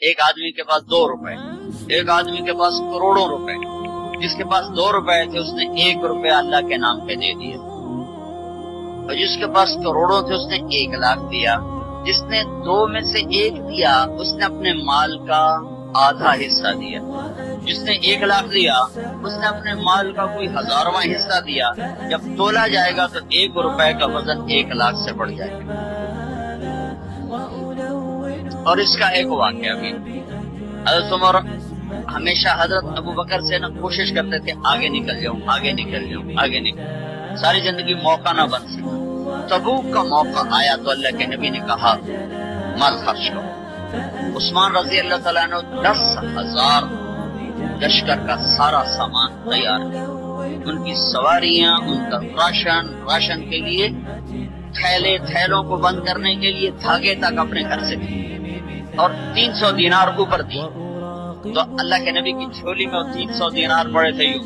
एक आदमी के पास 2 रुपए, एक आदमी के पास करोड़ों रुपए। जिसके पास 2 रुपए थे उसने 1 रुपया अल्लाह के नाम पे दे दिया, और जिसके पास करोड़ों थे उसने 1 लाख दिया। जिसने 2 में से 1 दिया उसने अपने माल का आधा हिस्सा दिया। जिसने 1 लाख दिया उसने अपने माल का कोई 1000वां हिस्सा दिया। जब तोला जाएगा तो 1 रुपए का वजन 1 लाख से बढ़ जाएगा। और इसका एक वाक़या भी, हज़रत उमर हमेशा हज़रत अबू बकर से ना कोशिश करते थे आगे निकल जाऊं, आगे निकल जाऊं, आगे निकल, सारी जिंदगी मौका ना बन सका। तबूक का मौका आया तो अल्लाह के नबी ने कहा माल खर्च करो। उस्मान रजी अल्लाह तआला ने 10,000 लश्कर का सारा सामान तैयार किया, उनकी सवारियां, उनका राशन के लिए थैले, थैलों को बंद करने के लिए धागे तक अपने घर से दिए, और 300 दीनार ऊपर दिए। तो अल्लाह के नबी की झोली में 300 दीनार पड़े थे यूं,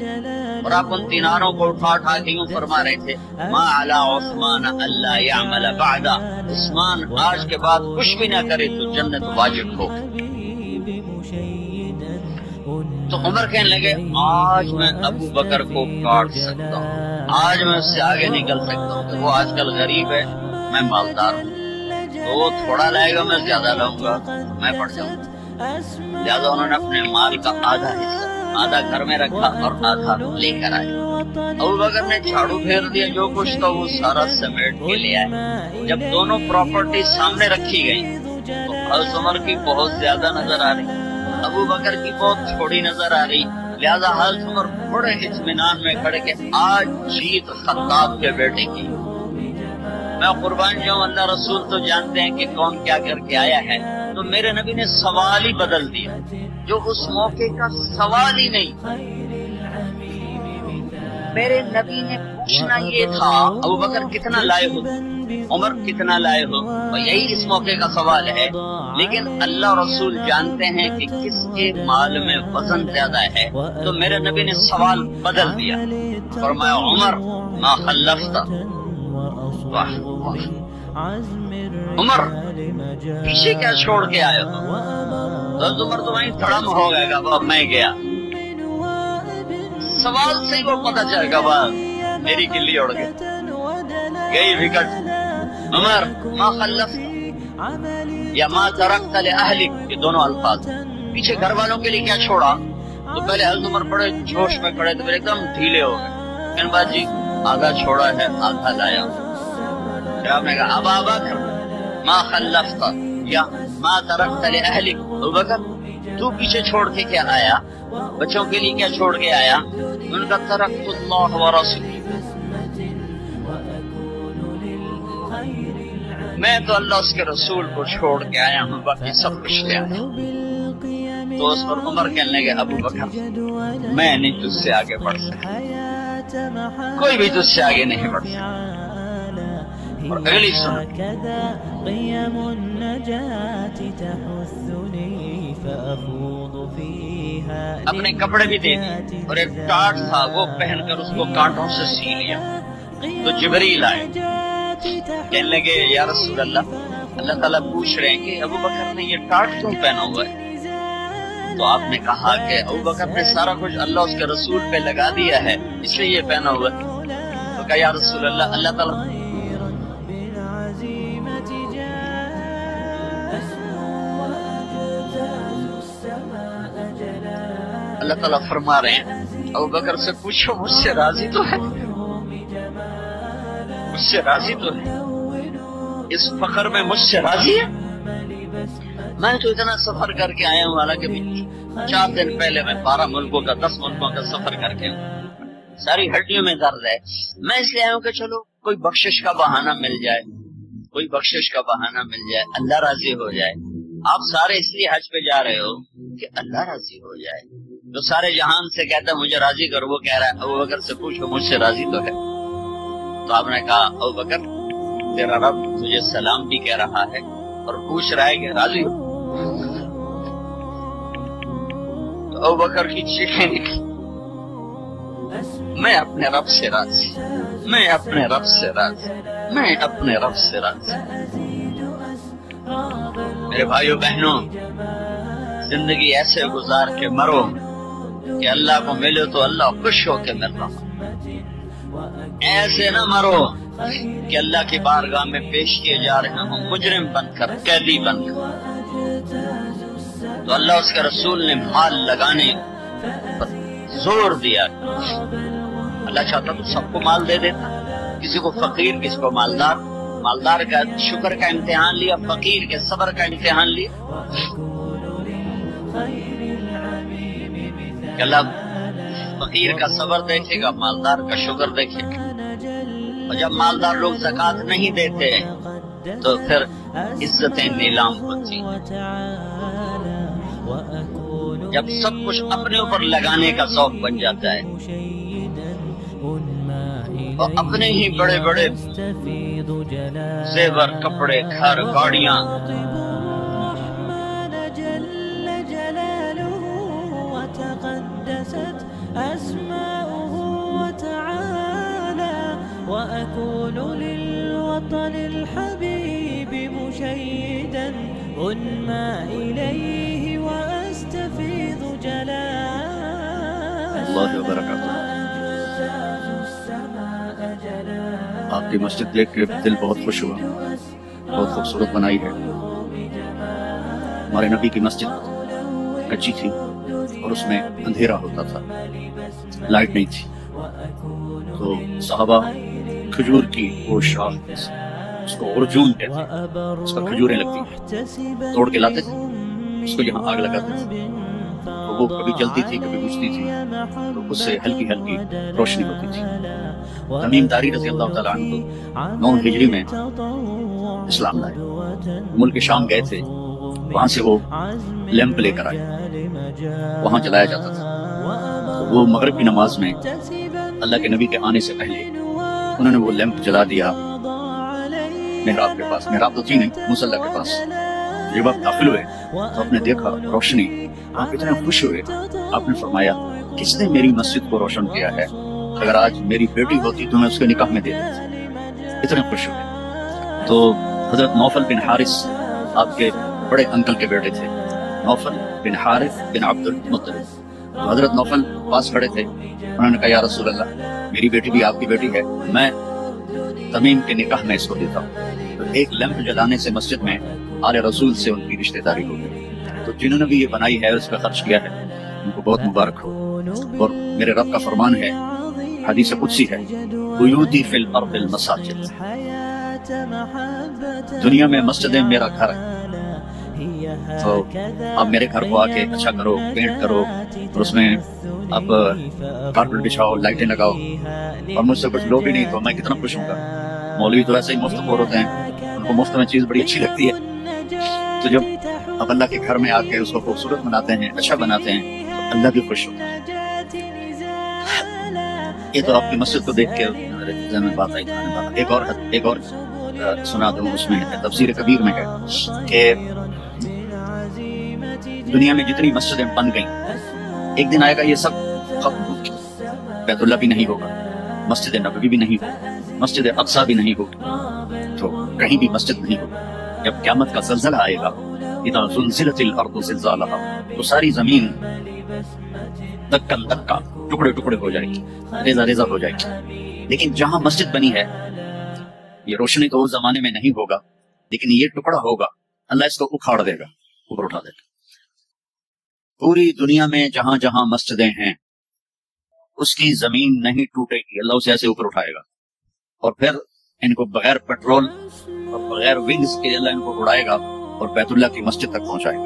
और आप उन दीनारों को उठा उठा के यूं फरमा रहे थे मा अला उस्मान अल्लाह यअमल बअदा, उस्मान आज के बाद कुछ भी ना करे तो जन्नत वाजिब हो। तो उमर कहने लगे आज मैं अबू बकर को काट सकता हूँ, आज मैं उससे आगे निकल सकता हूँ। वो आजकल गरीब है, मैं मालदार हूँ, तो वो थोड़ा लाएगा, मैं ज्यादा लाऊंगा, मैं बढ़ जाऊंगा। लिहाजा उन्होंने अपने माल का आधा हिस्सा, आधा घर में रखा और आधा लेकर आए। अबू बकर ने झाड़ू फेर दिया, जो कुछ था वो सारा समेट के ले आए। जब दोनों प्रॉपर्टी सामने रखी गई तो हज़रत उमर की बहुत ज्यादा नजर आ रही, अबू बकर की बहुत थोड़ी नजर आ रही। लिहाजा हज़रत उमर बड़े इत्मीनान में खड़े के आज जीत खत्ताब के बेटे की। मैं कुर्बान जाऊं, अल्लाह रसूल तो जानते हैं कि कौन क्या करके आया है। तो मेरे नबी ने सवाल ही बदल दिया, जो उस मौके का सवाल ही नहीं था। मेरे नबी ने पूछना ये था अबू बकर कितना लाए हो, उमर कितना लाए हो, और यही इस मौके का सवाल है। लेकिन अल्लाह रसूल जानते हैं कि किसके माल में वजन ज्यादा है, तो मेरे नबी ने सवाल बदल दिया, फरमाया उमर मा खल्लफ्ता, उमर पीछे क्या छोड़ के आए हो। तो उमर तो वहीं धड़म हो गएगा, अब मैं गया। सवाल से ही वो पता चलेगा, वह मेरी किल्ली उड़ गई विकट। उमर मा खल्लफ्ता या मा तरक्ता ले अहलिक, ये दोनों अल्फाज पीछे घर वालों के लिए क्या छोड़ा। तो पहले हज़रत उमर बड़े जोश में खड़े थे, एकदम ढीले हो गए। कहने जी आधा छोड़ा है, आधा लाया। फिर आपने कहा अब आबा मा खल्लफ्ता या मा तरक्ता ले अहलिक, अबू बकर तू पीछे छोड़ के क्या आया, बच्चों के लिए क्या छोड़ के आया। उनका तरक्तुल्लाह व रसूल, मैं तो अल्लाह उसके रसूल को छोड़ के आया हूँ, बाकी सब कुछ ले आया। तो उस पर उमर कहने लगे अबू बकर मैं नहीं तुझसे आगे बढ़ सकता, कोई भी तुझसे आगे नहीं बढ़ सकता। और अगली सुनो, अपने कपड़े भी दे दिए और एक टाट था वो पहनकर उसको कांटों से सी लिया। तो जिब्रील आए, कहने लगे या रसूल अल्लाह, अल्लाह ताला पूछ रहे हैं कि अबू बकर ने ये टाट क्यों पहना हुआ है। तो आपने कहा कि अबू बकर ने सारा कुछ अल्लाह उसके रसूल पे लगा दिया है, इसलिए ये पहना हुआ है। तो कहा या रसूल अल्लाह, अल्लाह ताला अल्लाह ताला फरमा रहे हैं अबू बकर से पूछो मुझसे राजी तो है, मुझसे राजी तो है, इस फखर में मुझसे राजी है। मैं तो इतना सफर करके आया हूँ, हालांकि 4 दिन पहले मैं 12 मुल्कों का 10 मुल्कों का सफर करके हूँ, सारी हड्डियों में दर्द है। मैं इसलिए आया हूँ कि चलो कोई बख्शिश का बहाना मिल जाए, कोई बख्शिश का बहाना मिल जाए, अल्लाह राजी हो जाए। आप सारे इसलिए हज पे जा रहे हो कि अल्लाह राजी हो जाए। जो सारे जहान से कहता है मुझे राजी करो, वो कह रहा है अबू बकर से पूछो मुझसे राजी तो है। तो आपने कहा अबू बकर तेरा रब तुझे सलाम भी कह रहा है और पूछ रहा है कि राजी हो। तो अबू बकर की चीखें निकली, मैं अपने रब से राजी, मैं अपने रब से राजी, मैं अपने रब से राजी। मेरे भाइयों बहनों, زندگی ایسے گزار کے مرو کہ اللہ کو ملے تو اللہ خوش ہو کے مل رہا، ایسے نہ مرو کہ اللہ کی بارگاہ میں پیش کیے جا رہے ہوں مجرم بن کر، قیدی بن کر۔ تو اللہ اس کے رسول نے مال لگانے پر زور دیا۔ اللہ چاہتا تو سب کو مال دے دیتا، کسی کو فقیر، کسی کو مالدار، مالدار کا شکر کا امتحان لیا، فقیر کے صبر کا امتحان لیا۔ کہ اللہ فقیر کا صبر دیکھے گا، مالدار کا شکر دیکھے گا۔ اور جب مالدار لوگ زکوٰۃ نہیں دیتے تو پھر عزتیں نیلام ہوتی، جب سب کچھ اپنے اوپر لگانے کا ذوق بن جاتا ہے، اور اپنے ہی بڑے بڑے زیور، کپڑے، گھر، گاڑیاں، وأكون للوطن الحبيب مشيدا أنمى إليه وأستفيض جلالا۔ اللہ وبرکاتہ۔ آپ کی مسجد دیکھ کے دل بہت خوش ہوا، بہت خوبصورت بنائی ہے۔ ہمارے نبی کی مسجد کچی تھی اور اس میں اندھیرا ہوتا تھا، لائٹ نہیں تھی، تو صحابہ کھجور کی وہ شاخ، اس کو ارجون کہتے ہیں، اس پر کھجوریں لگتی ہیں، توڑ کے لاتے تھے، اس کو یہاں آگ لگاتے تھے، تو وہ کبھی جلتی تھی کبھی بجھتی تھی، تو اس سے ہلکی ہلکی روشنی ہوتی تھی۔ تمیم داری رضی اللہ تعالیٰ عنہ 9 ہجری میں اسلام لائے، ملک شام گئے تھے، وہاں سے وہ لیمپ لے کر آئے، وہاں جلایا جاتا تھا۔ وہ مغرب کی نماز میں اللہ کے نبی کے آنے سے پہلے انہوں نے وہ لیمپ جلا دیا محراب کے پاس، محراب تو تھی نہیں، مصلی کے پاس۔ جب آپ داخل ہوئے تو آپ نے دیکھا روشنی، آپ اتنے خوش ہوئے، آپ نے فرمایا کس نے میری مسجد کو روشن کیا ہے؟ اگر آج میری بیٹی ہوتی تو میں اس کے نکاح میں دے دیتا۔ اتنے خوش ہوئے۔ تو حضرت نوفل بن حارث آپ کے بڑے انکل کے بیٹے تھے، نوفل بن حارث بن عبد المطلب۔ تو حضرت نوفل پاس کھڑے تھے، انہوں نے کہا یا رسول اللہ، میری بیٹی بھی آپ کی بیٹی ہے، میں تمیم کے نکاح میں اس کو دیتا ہوں۔ تو ایک لیمپ جلانے سے مسجد میں آل رسول سے ان کی رشتہ داری ہو گئی۔ تو جنہوں نے بھی یہ بنائی ہے، اس پہ خرچ کیا ہے، ان کو بہت مبارک ہو۔ اور میرے رب کا فرمان ہے، حدیث قدسی ہے، بیوتی فی الارض المساجد، دنیا میں مسجدیں میرا گھر ہے۔ تو آپ میرے گھر کو آ کے اچھا کرو، پینٹ کرو، اور اس میں آپ کارپیٹ بچھاؤ، لائٹیں لگاؤ، اور مجھ سے کچھ لو بھی نہیں تو میں کتنا خوش ہوں گا۔ مولوی تو ایسے ہی مفت خور ہوتے ہیں، ان کو مفت میں چیز بڑی اچھی لگتی ہے۔ تو جب آپ اللہ کے گھر میں آ کے اس کو خوبصورت بناتے ہیں، اچھا بناتے ہیں، تو اللہ بھی خوش ہوتا ہے۔ یہ تو آپ کی مسجد کو دیکھ کے میرے ذہن میں بات آئی۔ ایک اور سنا دوں، اس میں تفسیر کبیر میں ہے کہ دنیا میں جتنی مسجدیں بن گئیں، ایک دن آئے گا یہ سب ختم ہوگی، بیت اللہ بھی نہیں ہوگا، مسجد نبوی بھی نہیں ہوگا، مسجد اقصی بھی نہیں ہوگی، تو کہیں بھی مسجد نہیں ہوگی۔ جب قیامت کا زلزلہ آئے گا، اذا زلزلت الارض زلزالها، تو ساری زمین دکن دکا، ٹکڑے ٹکڑے ہو جائے گی، ریزہ ریزہ ہو جائے گی۔ لیکن جہاں مسجد بنی ہے، یہ روشنی تو اس زمانے میں نہیں ہوگا، لیکن یہ ٹکڑا ہوگا، اللہ اس کو اکھاڑ دے گا، اوپر اٹھا دے گا۔ پوری دنیا میں جہاں جہاں مسجدیں ہیں، اس کی زمین نہیں ٹوٹے گی، اللہ اسے ایسے اوپر اٹھائے گا، اور پھر ان کو بغیر پیٹرول اور بغیر ونگز کے اللہ ان کو اڑائے گا اور بیت اللہ کی مسجد تک پہنچائے گا۔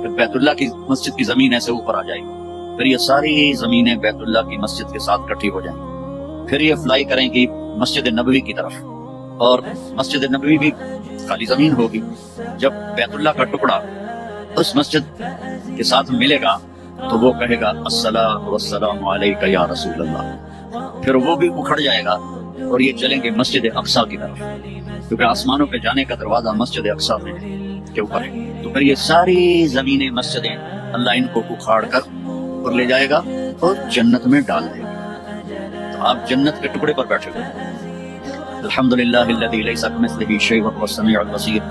پھر بیت اللہ کی مسجد کی زمین ایسے اوپر آ جائے گی، پھر یہ ساری زمینیں بیت اللہ کی مسجد کے ساتھ کٹھی ہو جائیں گی، پھر یہ فلائی کریں گی مسجد نبوی کی طرف، اور مسجد نبوی بھی خالی زمین ہوگی۔ جب بیت اللہ کا ٹکڑا اس مسجد کے ساتھ ملے گا تو وہ کہے گا الصلاۃ والسلام علیک یا رسول اللہ، پھر وہ بھی اکھڑ جائے گا اور یہ چلیں گے مسجد اقصی کی طرف، کیونکہ آسمانوں پہ جانے کا دروازہ مسجد اقصی میں کے اوپر ہے۔ تو پھر یہ ساری زمینیں مسجدیں اللہ ان کو اکھاڑ کر اوپر لے جائے گا اور جنت میں ڈال دے گا، تو آپ جنت کے ٹکڑے پر بیٹھے ہوئے۔ الحمدللہ الذی لیس کمثلہ شیء وهو السمیع البصیر،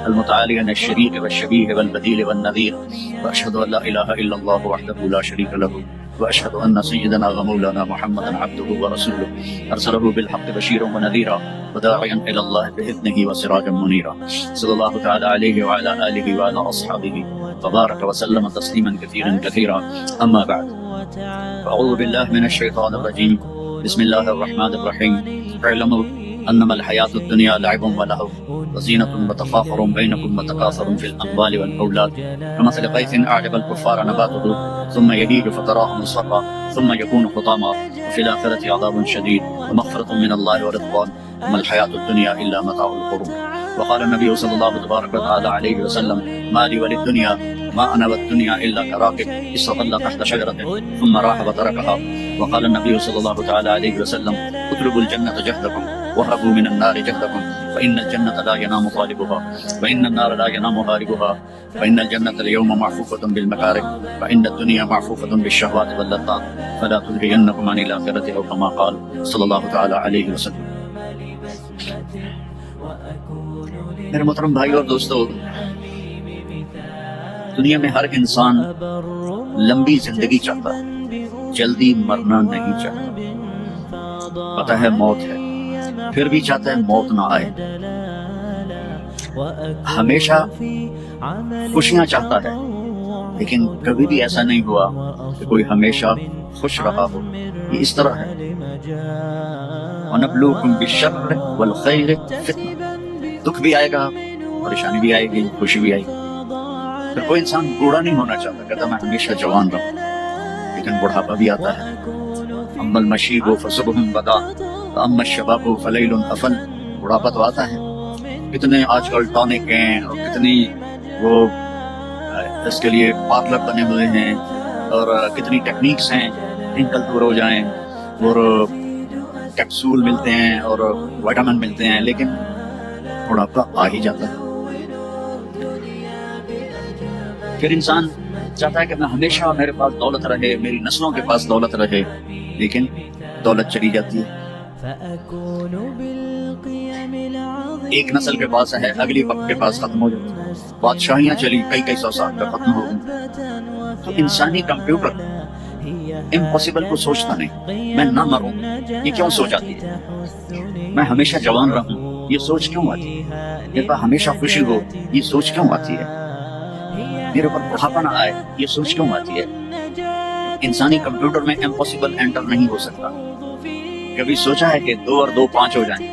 المتعالي عن الشريك والشبيه والبديل والنذير، وأشهد أن لا إله إلا الله وحده لا شريك له، وأشهد أن سيدنا ومولانا محمدا عبده ورسوله أرسله بالحق بشيرا ونذيرا وداعيا إلى الله بإذنه وسراجا منيرا، صلى الله تعالى عليه وعلى آله وعلى أصحابه وبارك وسلم تسليما كثيرا كثيرا. أما بعد، فأعوذ بالله من الشيطان الرجيم. بسم الله الرحمن الرحيم. اعلموا أنما الحياة الدنيا لعب ولهو وزينة وتفاخر بينكم وتكاثر في الأموال والأولاد، كمثل غيث أعجب الكفار نباته ثم يهيج فتراه مصفرا ثم يكون حطاما، وفي الآخرة عذاب شديد ومغفرة من الله ورضوان، وما الحياة الدنيا إلا متاع الغرور. وقال النبي صلى الله تبارك وتعالى عليه وسلم: ما لي وللدنيا ما أنا والدنيا إلا كراكب استظل تحت شجرة ثم راح وتركها. وقال النبي صلى الله تعالى عليه وسلم: اطلبوا الجنة جهدكم وهربوا من النار جهدكم، فإن الجنة لا ينام طالبها وإن النار لا ينام هاربها، فإن الجنة اليوم معفوفة بالمكاره فإن الدنيا معفوفة بالشهوات واللذات، فلا تلهينكم عن الآخرة، أو كما قال صلى الله تعالى عليه وسلم. میرے محترم بھائی اور دوستو، دنیا میں ہر انسان لمبی زندگی چاہتا ہے، جلدی مرنا نہیں چاہتا۔ پتہ ہے موت ہے، پھر بھی چاہتا ہے موت نہ آئے۔ ہمیشہ خوشیاں چاہتا ہے، لیکن کبھی بھی ایسا نہیں ہوا کہ کوئی ہمیشہ خوش رہا ہو۔ یہ اس طرح ہے، وَنَبْلُوكُمْ بِالشَّرِّ وَالْخَيْرِ فِتْنَةً، دکھ بھی آئے گا، پریشانی بھی آئے گی، خوشی بھی آئے گی۔ پھر کوئی انسان بوڑھا نہیں ہونا چاہتا، کہتا میں ہمیشہ جوان رہوں، لیکن بڑھاپا بھی آتا ہے۔ اما المشیب فصبح بدا واما الشباب فلیل افل، بڑھاپا تو آتا ہے۔ کتنے آج کل ٹونک ہیں اور کتنی وہ اس کے لیے پارلر بنے ہوئے ہیں اور کتنی ٹیکنیکس ہیں، رنکل دور ہو جائیں، اور کیپسول ملتے ہیں اور وائٹامن ملتے ہیں، لیکن بڑھاپا آ ہی جاتا ہے۔ پھر انسان چاہتا ہے کہ میں ہمیشہ میرے پاس دولت رہے، میری نسلوں کے پاس دولت رہے، لیکن دولت چلی جاتی ہے۔ ایک نسل کے پاس ہے، اگلی وقت کے پاس ختم ہو جاتی ہے۔ بادشاہیاں چلی کئی سو سال تک ختم ہو گئی۔ تو انسانی کمپیوٹر امپاسبل کو سوچتا نہیں، میں نہ مروں یہ کیوں سوچ آتی ہے؟ میں ہمیشہ جوان رہوں یہ سوچ کیوں آتی ہے؟ میرے پاس ہمیشہ خوشی ہو یہ سوچ کیوں آتی ہے؟ میرے اوپر بڑھاپا نہ آئے یہ سوچ کیوں آتی ہے؟ انسانی کمپیوٹر میں امپاسبل انٹر نہیں ہو سکتا۔ کبھی سوچا ہے کہ 2 اور 2 5 ہو جائیں؟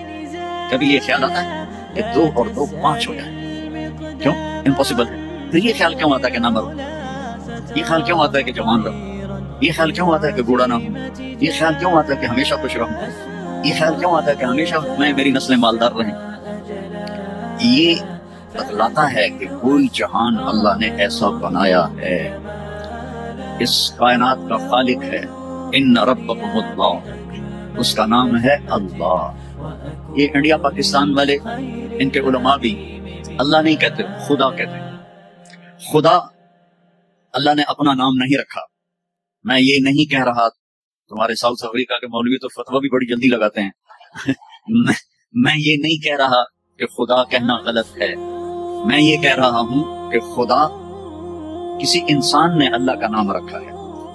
کبھی یہ خیال آتا ہے کہ 2 اور 2 5 ہو جائیں؟ کیوں؟ امپاسبل ہے۔ تو یہ خیال کیوں آتا ہے کہ نہ مروں؟ یہ خیال کیوں آتا ہے کہ جوان رہوں؟ یہ خیال کیوں آتا ہے کہ بوڑھا نہ ہوں؟ یہ خیال کیوں آتا ہے کہ ہمیشہ خوش رہوں؟ یہ خیال کیوں آتا ہے کہ ہمیشہ میری نسلیں مالدار رہیں؟ یہ بتلاتا ہے کہ کوئی جہان اللہ نے ایسا بنایا ہے، اس کائنات کا خالق ہے۔ ان ربکم اللہ، اس کا نام ہے اللہ۔ یہ انڈیا پاکستان والے، ان کے علماء بھی اللہ نہیں کہتے، خدا کہتے ہیں۔ خدا اللہ نے اپنا نام نہیں رکھا۔ میں یہ نہیں کہہ رہا، تمہارے ساؤتھ افریقہ کے مولوی تو فتویٰ بھی بڑی جلدی لگاتے ہیں۔ میں یہ نہیں کہہ رہا کہ خدا کہنا غلط ہے، میں یہ کہہ رہا ہوں کہ خدا کسی انسان نے اللہ کا نام رکھا ہے،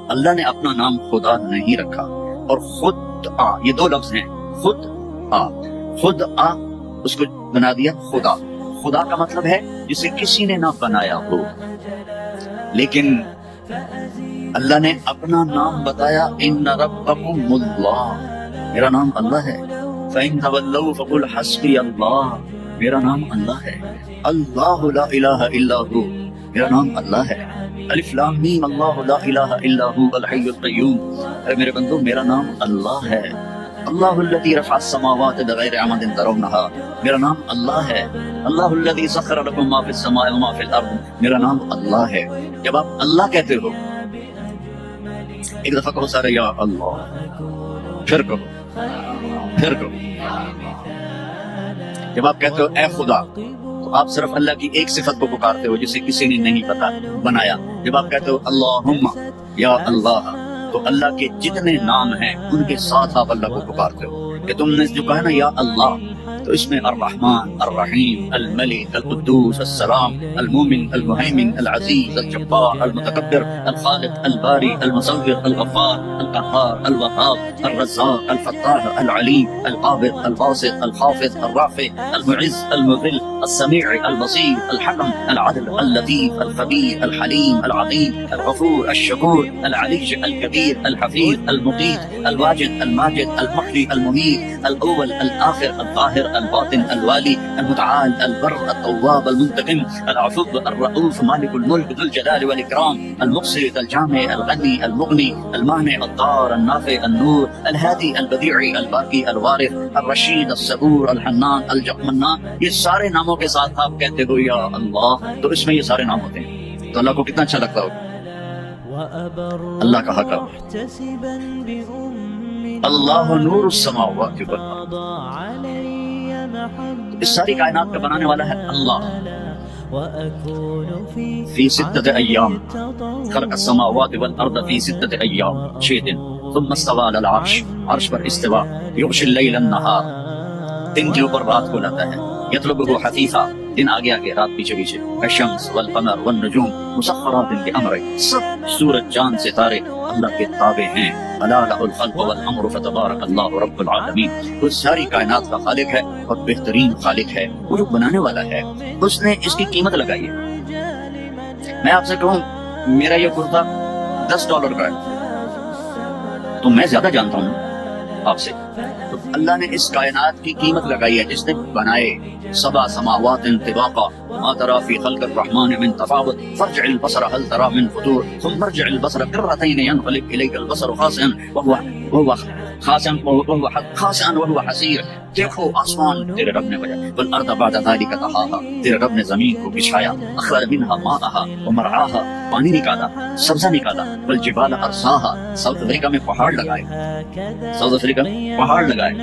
اللہ نے اپنا نام خدا نہیں رکھا۔ اور خود آ، یہ 2 لفظ ہیں، خود آ، خود آ اس کو بنا دیا خدا۔ خدا کا مطلب ہے جسے کسی نے نہ بنایا ہو، لیکن اللہ نے اپنا نام بتایا، ان ربکم اللہ، میرا نام اللہ ہے۔ فَإِن تَوَلَّوْا فَقُلْ حَسْبِيَ اللَّهُ، میرا نام اللہ ہے۔ اللہ لا الہ الا ہو، میرا نام اللہ ہے۔ الف لام میم، اللہ لا الہ الا هو الحی القیوم، اے میرے بندو میرا نام اللہ ہے۔ اللہ الذی رفع السماوات بغیر عمد ترونها، میرا نام اللہ ہے۔ اللہ الذی سخر لکم ما فی السماء وما فی الارض، میرا نام اللہ ہے۔ جب آپ اللہ کہتے ہو، ایک دفعہ کہو سارے یا اللہ، پھر کہو۔ جب آپ کہتے ہو اے خدا، تو آپ صرف اللہ کی ایک صفت کو پکارتے ہو جسے کسی نے نہیں پتا بنایا۔ جب آپ کہتے ہو اللہم یا اللہ، تو اللہ کے جتنے نام ہیں ان کے ساتھ آپ اللہ کو پکارتے ہو۔ کہ تم نے جو کہا نا یا اللہ، تو اس میں الرحمن الرحیم الملک القدوس السلام المومن المہیمن العزیز الجبار المتکبر الخالق الباری المصور الغفار القہار الوہاب الرزاق الفتاح العلیم القابض الباسط الخافض الرافع المعز المذل السميع البصير الحكم العدل اللطيف الخبير الحليم العظيم الغفور الشكور العلي الكبير الحفيظ المقيت الواجد الماجد المحيي المميت الأول الآخر الظاهر الباطن الوالي المتعال البر التواب المنتقم العفو الرؤوف مالك الملك ذو الجلال والإكرام المقسط الجامع الغني المغني المانع الضار النافع النور الهادي البديع الباقي الوارث الرشيد الصبور الحنان الجمنان. یہ سارے ناموں کے ساتھ آپ کہتے ہو یا اللہ تو اس میں یہ سارے نام ہوتے ہیں تو اللہ کو کتنا اچھا لگتا ہوگا. اللہ کہا کہ اللہ نور السماوات والارض، اس ساری کائنات کا بنانے والا ہے اللہ. فی ستۃ ایام خلق السماوات والارض فی ستۃ ایام 6 دن. ثم استوى على العرش، عرش پر استوا. یغشی اللیل النہار، دن کے اوپر رات کو لاتا ہے. یطلبہ حثیثا، دن آگے آگے رات پیچھے پیچھے. الشمس والقمر والنجوم مسخرات بامرہ، سب سورج چاند ستارے اللہ کے تابع ہیں. الا لہ الخلق والامر فتبارک اللہ رب العالمین. وہ ساری کائنات کا خالق ہے اور بہترین خالق ہے. وہ جو بنانے والا ہے اس نے اس کی قیمت لگائی ہے. میں آپ سے کہوں میرا یہ کرتا $10 کا ہے تو میں زیادہ جانتا ہوں آپ سے. تو اللہ نے اس کائنات کی قیمت لگائی ہے. جس نے بنائے 7 سماوات طباقا ما ترى في خلق الرحمن من تفاوت فارجع البصر هل ترى من فطور ثم ارجع البصر كرتين ينقلب اليك البصر خاسئا وهو خاسئا وهو حسير. دیکھو آسمان تیرے رب نے بنایا. والارض بعد ذلك طحاها، تیرے رب نے زمین کو بچھایا. اخرج منها ماءها ومرعاها، پانی نکالا سبزہ نکالا. والجبال ارساها، ساؤتھ افریقہ میں پہاڑ لگائے، ساؤتھ افریقہ میں پہاڑ لگائے.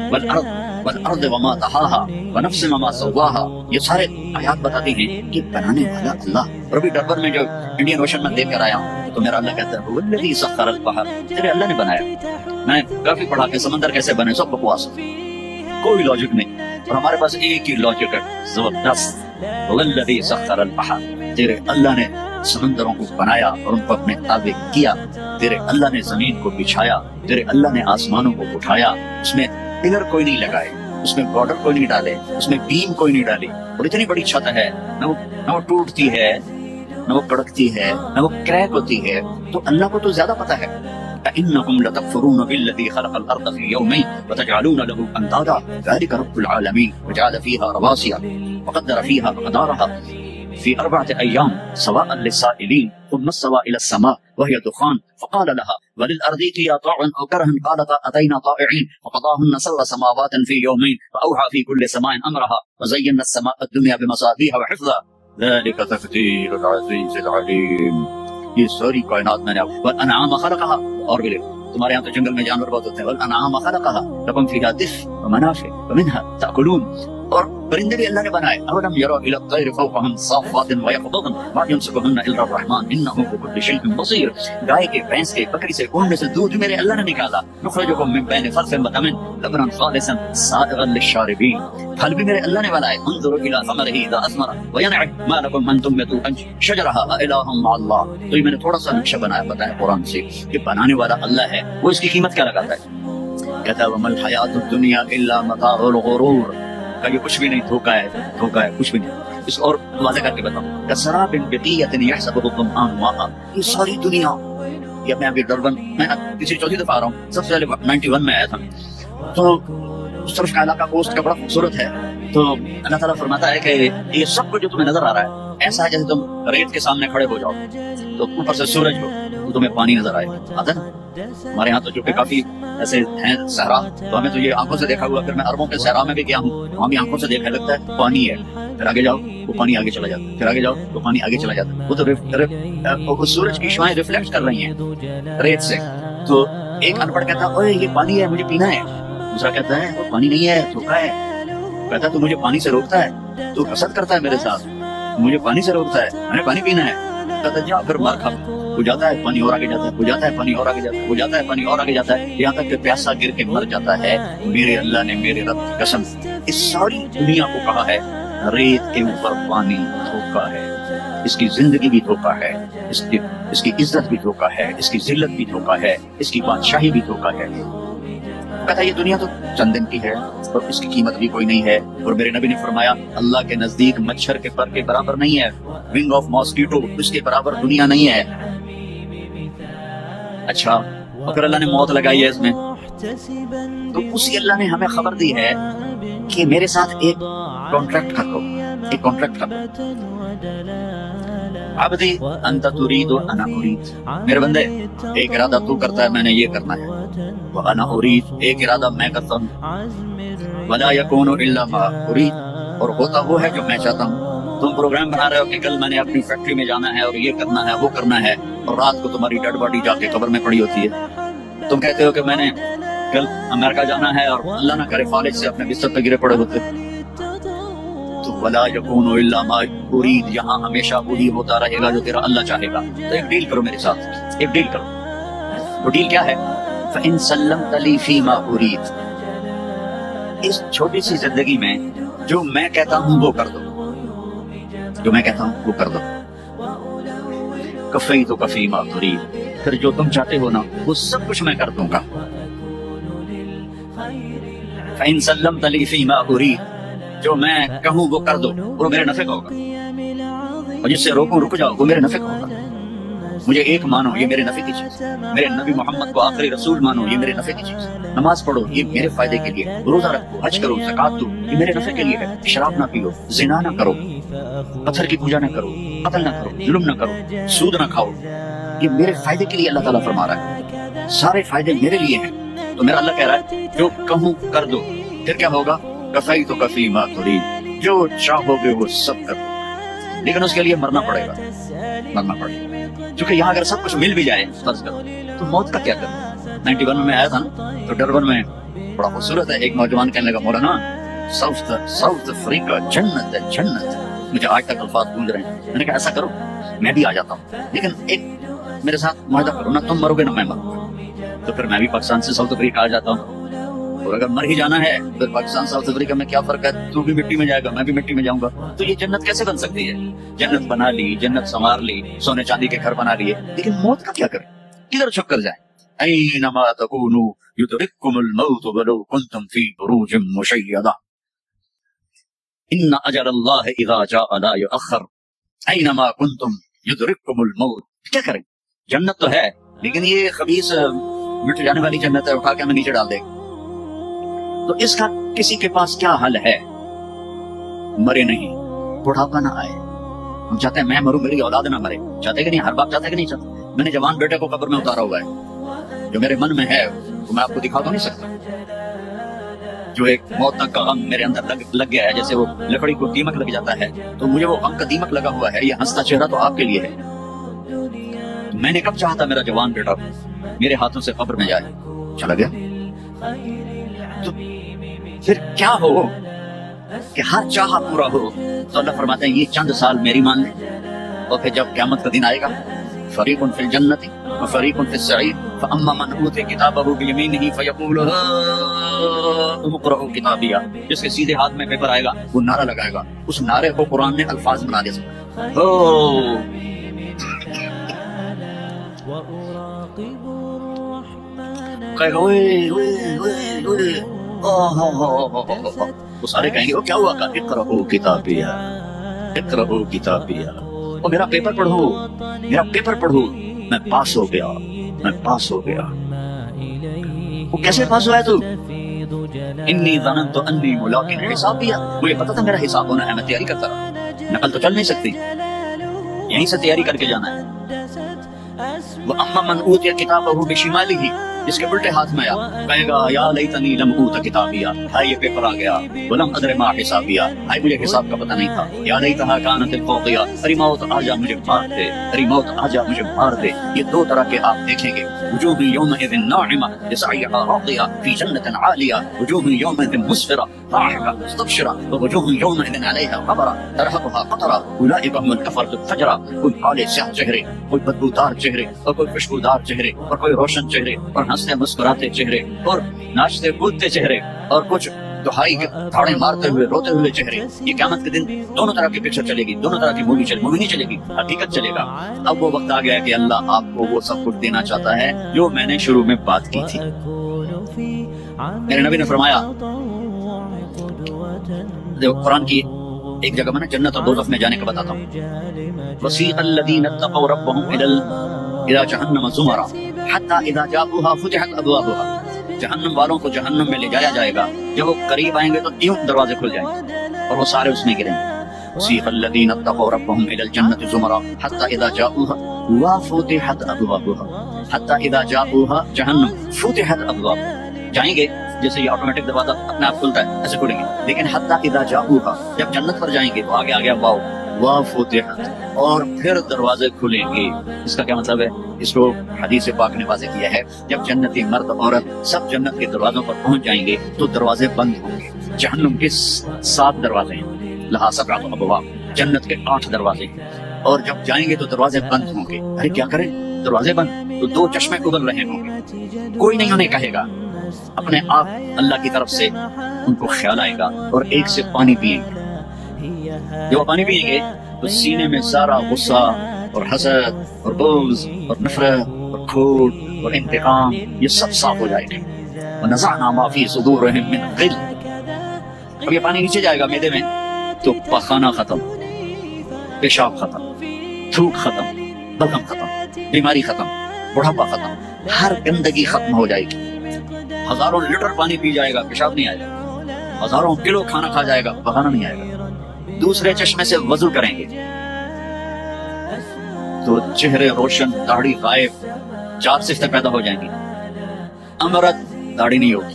والارض وما طحاها ونفس وما سواها. یہ سارے آیات بتاتی ہیں کہ بنانے والا اللہ. اور ابھی ڈربن میں جو انڈین اوشن میں دیکھ کر آیا ہوں تو میرا اللہ کہتا ہے وہ الذی سخر البحر، تیرے اللہ نے بنایا. میں کافی پڑھا کہ سمندر کیسے بنے، سب بکواس، کوئی لاجک نہیں. اور ہمارے پاس ایک ہی لاجک ہے زبردست، والذی سخر البحر، تیرے اللہ نے سمندروں کو بنایا اور ان کو اپنے تابع کیا. تیرے اللہ نے زمین کو بچھایا، تیرے اللہ نے آسمانوں کو اٹھایا. اس میں پلر کوئی نہیں لگائے، اس میں بارڈر کوئی نہیں ڈالے، اس میں بیم کوئی نہیں ڈالی. اور اتنی بڑی چھت ہے، نہ وہ ٹوٹتی ہے، نہ وہ کڑکتی ہے، نہ وہ کریک ہوتی ہے. تو اللہ کو تو زیادہ پتا ہے. إنكم لتكفرون بالذي خلق الأرض في يومين وتجعلون له أندادا ذلك رب العالمين وجعل فيها رواسي وقدر فيها أقدارها في 4 أيام سواء للسائلين ثم استوى إلى السماء وهي دخان فقال لها وللأرض ائتيا طوعا أو كرها قالتا أتينا طائعين فقضاهن 7 سماوات في يومين فأوحى في كل سماء أمرها وزينا السماء الدنيا بمصابيح وحفظا ذلك تقدير العزيز العليم. یہ ساری کائنات میں نے والانعام خلقها. اور بھی تمہارے یہاں تو جنگل میں جانور بہت ہوتے ہیں. والانعام خلقها لكم فيها دفء ومنافع ومنها تأكلون. اور پرندے بھی اللہ نے بنائے. اولم يروا الى الطير فوقهم صافات ويقبضن ما يمسكهن الا الرحمن انه بكل شيء بصير. گائے کے، بھینس کے، بکری سے، اون میں سے دودھ میرے اللہ نے نکالا. نخرجكم من بين فرث ودم لبنا خالصا سائغا للشاربين. پھل بھی میرے اللہ نے بنائے. انظروا الى ثمره اذا اثمر وينعم ما لكم من تنبتوا شجرها اله مع الله. تو یہ میں نے تھوڑا سا نقشہ بنایا بتایا قرآن سے کہ بنانے والا اللہ ہے. وہ اس کی قیمت کیا لگاتا ہے؟ کہتا ہے وما الحیات الدنیا الا متاع الغرور. کہ یہ کچھ بھی نہیں، دھوکا ہے، دھوکا ہے، کچھ بھی نہیں. اس اور واضح کر کے بتاؤں کسراب بقیۃ یحسبه الظمآن ماء. یہ ساری دنیا، یہ میں ابھی ڈربن میں تیسری چوتھی دفعہ آ رہا ہوں. سب سے پہلے 91 میں آیا تھا. تو اس طرف کا علاقہ کوسٹ کا بڑا خوبصورت ہے. تو اللہ تعالیٰ فرماتا ہے کہ یہ سب کچھ جو تمہیں نظر آ رہا ہے ایسا ہے جیسے تم ریت کے سامنے کھڑے ہو جاؤ تو اوپر سے سورج ہو تو تمہیں پانی نظر آئے. آتا ہے ہمارے یہاں تو جو کہ کافی ایسے ہیں صحرا، تو ہمیں تو یہ آنکھوں سے دیکھا ہوا. پھر میں عربوں کے صحرا میں بھی گیا ہوں، وہاں بھی آنکھوں سے دیکھنے لگتا ہے پانی ہے. پھر آگے جاؤ وہ پانی آگے چلا جاتا ہے، پھر آگے جاؤ وہ پانی آگے چلا جاتا ہے. وہ تو سورج کی شعاعیں ریفلیکٹ کر رہی ہیں ریت سے. تو ایک ان پڑھ کہتا ہے اوے یہ پانی ہے، مجھے پینا ہے. دوسرا کہتا ہے وہ پانی نہیں ہے، دھوکا ہے. کہتا ہے تو مجھے پانی سے روکتا ہے، تو حسد کرتا ہے میرے ساتھ، مجھے پانی سے روکتا ہے، میں نے پانی پینا ہے. کہتا ہے جا پھر مار کھا. ہو جاتا ہے پانی اور آگے جاتا ہے، ہو جاتا ہے پانی اور آگے جاتا ہے، ہو جاتا ہے پانی اور آگے جاتا ہے، یہاں تک کہ پیاسا گر کے مر جاتا ہے. میرے اللہ نے، میرے رب کی قسم इस सारी दुनिया को कहा है रेत के ऊपर पानी धोखा है, इसकी जिंदगी भी धोखा है, इसकी इज्जत भी धोखा है, इसकी जिल्लत भी धोखा है, इसकी बादशाही भी धोखा है। कहता ये दुनिया तो चंद दिन की है और इसकी कीमत भी कोई नहीं है। और मेरे नबी ने फरमाया अल्लाह के नजदीक मच्छर के पर के बराबर नहीं है, विंग ऑफ मॉस्किटो उसके बराबर दुनिया नहीं है। अच्छा, अगर अल्लाह ने मौत लगाई है इसमें, तो उसी अल्लाह ने हमें खबर दी है कि मेरे साथ एक कॉन्ट्रैक्ट कर लो, एक कॉन्ट्रैक्ट कर लो। अब्दी अंत तुरीद व अना उरीद, मेरे बंदे एक इरादा तू करता है मैंने ये करना है, व अना उरीद एक इरादा मैं करता हूँ, वला यकूनु इल्ला मा उरीद, और होता वो है जो मैं चाहता हूँ। तुम प्रोग्राम बना रहे हो कि कल मैंने अपनी फैक्ट्री में जाना है और ये करना है वो करना है, और रात को तुम्हारी डेड बॉडी जाके कब्र में पड़ी होती है। तुम कहते हो कि मैंने कल अमेरिका जाना है और अल्लाह ना करे फालिज से अपने बिस्तर पे गिरे पड़े होते। तो वला यकूनु इल्ला मा उरीद, यहाँ हमेशा वही होता रहेगा जो तेरा अल्लाह चाहेगा। तो एक डील करो मेरे साथ, एक डील करो। वो डील क्या है? फ़इन सल्लमत ली फ़ीमा उरीद, इस छोटी सी जिंदगी में जो मैं कहता हूँ वो कर दो, जो मैं कहता हूँ वो कर दो। कफ़ी तो कफ़ी मा तुरीद, फिर जो तुम चाहते हो ना वो सब कुछ मैं कर दूंगा। फ़इन सल्लमत ली फ़ीमा उरीद, जो मैं कहूँ वो कर दो, वो मेरे नफे का होगा, और जिससे रोकूं रुक जाओ वो मेरे नफे का होगा। मुझे एक मानो ये मेरे नफे की चीज, मेरे नबी मोहम्मद को आखिरी रसूल मानो ये मेरे नफे की चीज, नमाज पढ़ो ये मेरे फायदे के लिए, रोजा रखो, हज करो, ज़कात दो ये मेरे नफे के लिए है, शराब ना पियो, जिना ना करो, पत्थर की पूजा ना करो, कत्ल ना करो, जुल्म ना करो, सूद ना खाओ, ये मेरे फायदे के लिए अल्लाह ताला फरमा रहा है, सारे फायदे मेरे लिए हैं। तो मेरा अल्लाह कह रहा है जो कहूँ कर दो, फिर क्या होगा? कफ़ी तो कफ़ी मा तुरीद, जो चाहोगे वो सब कर दो, लेकिन उसके लिए मरना पड़ेगा, मरना पड़ेगा। क्योंकि यहाँ अगर सब कुछ मिल भी जाए फर्ज करो, तो मौत का क्या करो? 91 में आया था ना, तो डरबन में बड़ा खूबसूरत है, एक नौजवान कहने लगा मौलाना साउथ अफ्रीका जन्नत है, जन्नत। मुझे आज तक अल्फाज गूंज रहे हैं। मैंने कहा ऐसा करो मैं भी आ जाता हूँ, लेकिन एक मेरे साथ मुआहदा करो ना, तुम मरोगे ना मैं मरूंगा। तो फिर मैं भी पाकिस्तान से साउथ अफ्रीका आ जाता हूँ, और अगर मर ही जाना है फिर पाकिस्तान साउथ अफ्रीका में क्या फर्क है? तू भी मिट्टी में जाएगा, मैं भी मिट्टी में जाऊंगा। तो ये जन्नत कैसे बन सकती है? जन्नत बना ली, जन्नत संवार ली, सोने चांदी के घर बना लिए, लेकिन मौत का क्या करें? किधर छुप कर जाए? ऐनमा तकूनु युदरिकुमुल मौत वलौ कुंतुम फी बुरूजिम मुशय्यदा, इन्ना अजलल्लाहि इज़ा जाअ ला युअख्खर, ऐनमा कुंतुम युदरिकुमुल मौत। क्या करें? जन्नत तो है, लेकिन ये खबीस मिट जाने वाली जन्नत है, उठा के हमें नीचे डाल देगा। तो इसका किसी के पास क्या हल है? मरे नहीं, बुढ़ापा ना आए। हम चाहते हैं मैं मरूं, मेरी औलाद ना मरे, चाहते कि नहीं? हर बाप चाहते कि नहीं चाहते? मैंने जवान बेटे को कब्र में उतारा हुआ है, जो मेरे मन में है वो मैं आपको दिखा तो नहीं सकता। जो एक मौत तक का गम मेरे अंदर लग गया है, जैसे वो लकड़ी को दीमक लग जाता है, तो मुझे वो गम का दीमक लगा हुआ है। ये हंसता चेहरा तो आपके लिए है। मैंने कब चाहा था मेरा जवान बेटा मेरे हाथों से कब्र में जाए, चला गया। तो फिर क्या हो कि हर चाह पूरा हो? तो अल्लाह फरमाते हैं ये चंद साल मेरी मान ले, और फिर जब क़यामत का दिन आएगा, फरीकुन फिल जन्नति व फरीकुन फिस सईर, फअम्मा मन ऊतिया किताबहु बियमीनिही फयक़ूलु हाउम इक़्रअू किताबिया, जिसके सीधे हाथ में पेपर आएगा वो नारा लगाएगा। उस नारे को कुरान ने अल्फाज बना दिया, वो सारे कहेंगे वो क्या हुआ? इक़्रअू किताबिया, इक़्रअू किताबिया, और मेरा पेपर पढ़ो, मेरा पेपर पढ़ो, मैं पास हो गया, मैं पास हो गया। वो कैसे पास हुआ है तू? इन्नी ज़ननतु अन्नी मुलाक़िन हिसाबिया, मुझे पता था मेरा हिसाब होना है, मैं तैयारी करता रहा। नकल तो चल नहीं सकती, यहीं से तैयारी करके जाना है। वो अम्मा मन ऊतिया किताबहु बिशिमालिही, जिसके उल्टे हाथ में आया कहेगा या लैतनी लम ऊत किताबिया, हाय ये पेपर आ गया, वलम अदरे मा हिसाबिया, हाय मुझे हिसाब का पता नहीं था, या लैतहा कानतिल क़ादिया, अरे मौत आजा मुझे मार दे, अरे मौत आजा मुझे मार दे। ये दो तरह के आप देखेंगे, वजूह यौमइज़िन नाइमा लिसअयहा रादिया फी जन्नतिन आलिया, वजूह यौमइज़िन मुस्फिरा ज़ाहिका मुस्तबशिरा, व वजूह यौमइज़िन अलैहा ग़बरा तरहक़ुहा क़तरा, उलाइका हुमुल कफ़रतुल फ़जरा। कोई काले स्याह चेहरे, कोई बदबूदार चेहरे, और कोई खुशबूदार चेहरे, और कोई रोशन चेहरे, और हंसते मुस्कुराते चेहरे, और नाचते कूदते चेहरे, और कुछ दुहाई के धाड़े मारते हुए रोते हुए चेहरे। ये क़यामत के दिन दोनों तरह की पिक्चर चलेगी, दोनों तरह की मूवी नहीं चलेगी, हकीकत चलेगा। अब वो वक्त आ गया कि अल्लाह आपको वो सब कुछ देना चाहता है जो मैंने शुरू में बात की थी। मेरे नबी ने फरमाया, देखो कुरान की एक जगह मैंने जन्नत और दोज़ख में जाने का बताता हूँ। वसीक़ल्लज़ीना इत्तक़ौ रब्बहुम इला जहन्नम ज़ुमरा हत्ता इज़ा जाऊहा फुतिहत अबवाबुहा। जहन्नम वालों को जहन्नम में ले जाया जाएगा, जब वो करीब आएंगे तो यूं दरवाजे खुल जाएंगे और वो सारे उसमें गिरेंगे। वसीक़ल्लज़ीना इत्तक़ौ रब्बहुम इलल जन्नति ज़ुमरा हत्ता इज़ा जाऊहा व फुतिहत अबवाबुहा। हत्ता इज़ा जाऊहा जहन्नम फुतिहत अबवाबुहा। जाएंगे जैसे ये ऑटोमेटिक दरवाजा अपने आप खुलता है ऐसे खुलेंगे, लेकिन हत्ता इज़ा जाऊहा, जब जन्नत पर जाएंगे तो आगे आ गया वाव व फुतिहत, और फिर दरवाजे खुलेंगे। इसका क्या मतलब है? इसको हदीस पाक ने वाज़ेह किया है, जब जन्नती मर्द औरत सब जन्नत के दरवाजों पर पहुंच जाएंगे तो दरवाजे बंद होंगे। जहन्नुम के 7 दरवाजे हैं, लहा सबअतु अबवाब, जन्नत के 8 दरवाजे हैं, और जब जाएंगे तो दरवाजे बंद होंगे। अरे क्या करें, दरवाजे बंद तो 2 चश्मे उबल रहे होंगे, कोई नहीं उन्हें कहेगा, अपने आप अल्लाह की तरफ से उनको ख्याल आएगा और एक से पानी पिएंगे। जब पानी पिएंगे तो सीने में सारा गुस्सा और हसद और बुग़्ज़ और नफरत और खोट और इंतकाम ये सब साफ हो जाएंगे। वनज़अना मा फ़ी सुदूरिहिम मिन ग़िल। अब ये पानी नीचे जाएगा मैदे में तो पखाना खत्म, पेशाब खत्म, थूक खत्म, बलगम खत्म, बीमारी खत्म, बुढ़ापा खत्म, हर गंदगी खत्म हो जाएगी। हजारों लीटर पानी पी जाएगा, पेशाब नहीं आएगा, हजारों किलो खाना खा जाएगा, पकाना नहीं आएगा। दूसरे चश्मे से वजू करेंगे तो चेहरे रोशन, दाढ़ी गायब, 4 सिफ्तें पैदा हो जाएंगी। अमरत, दाढ़ी नहीं होगी।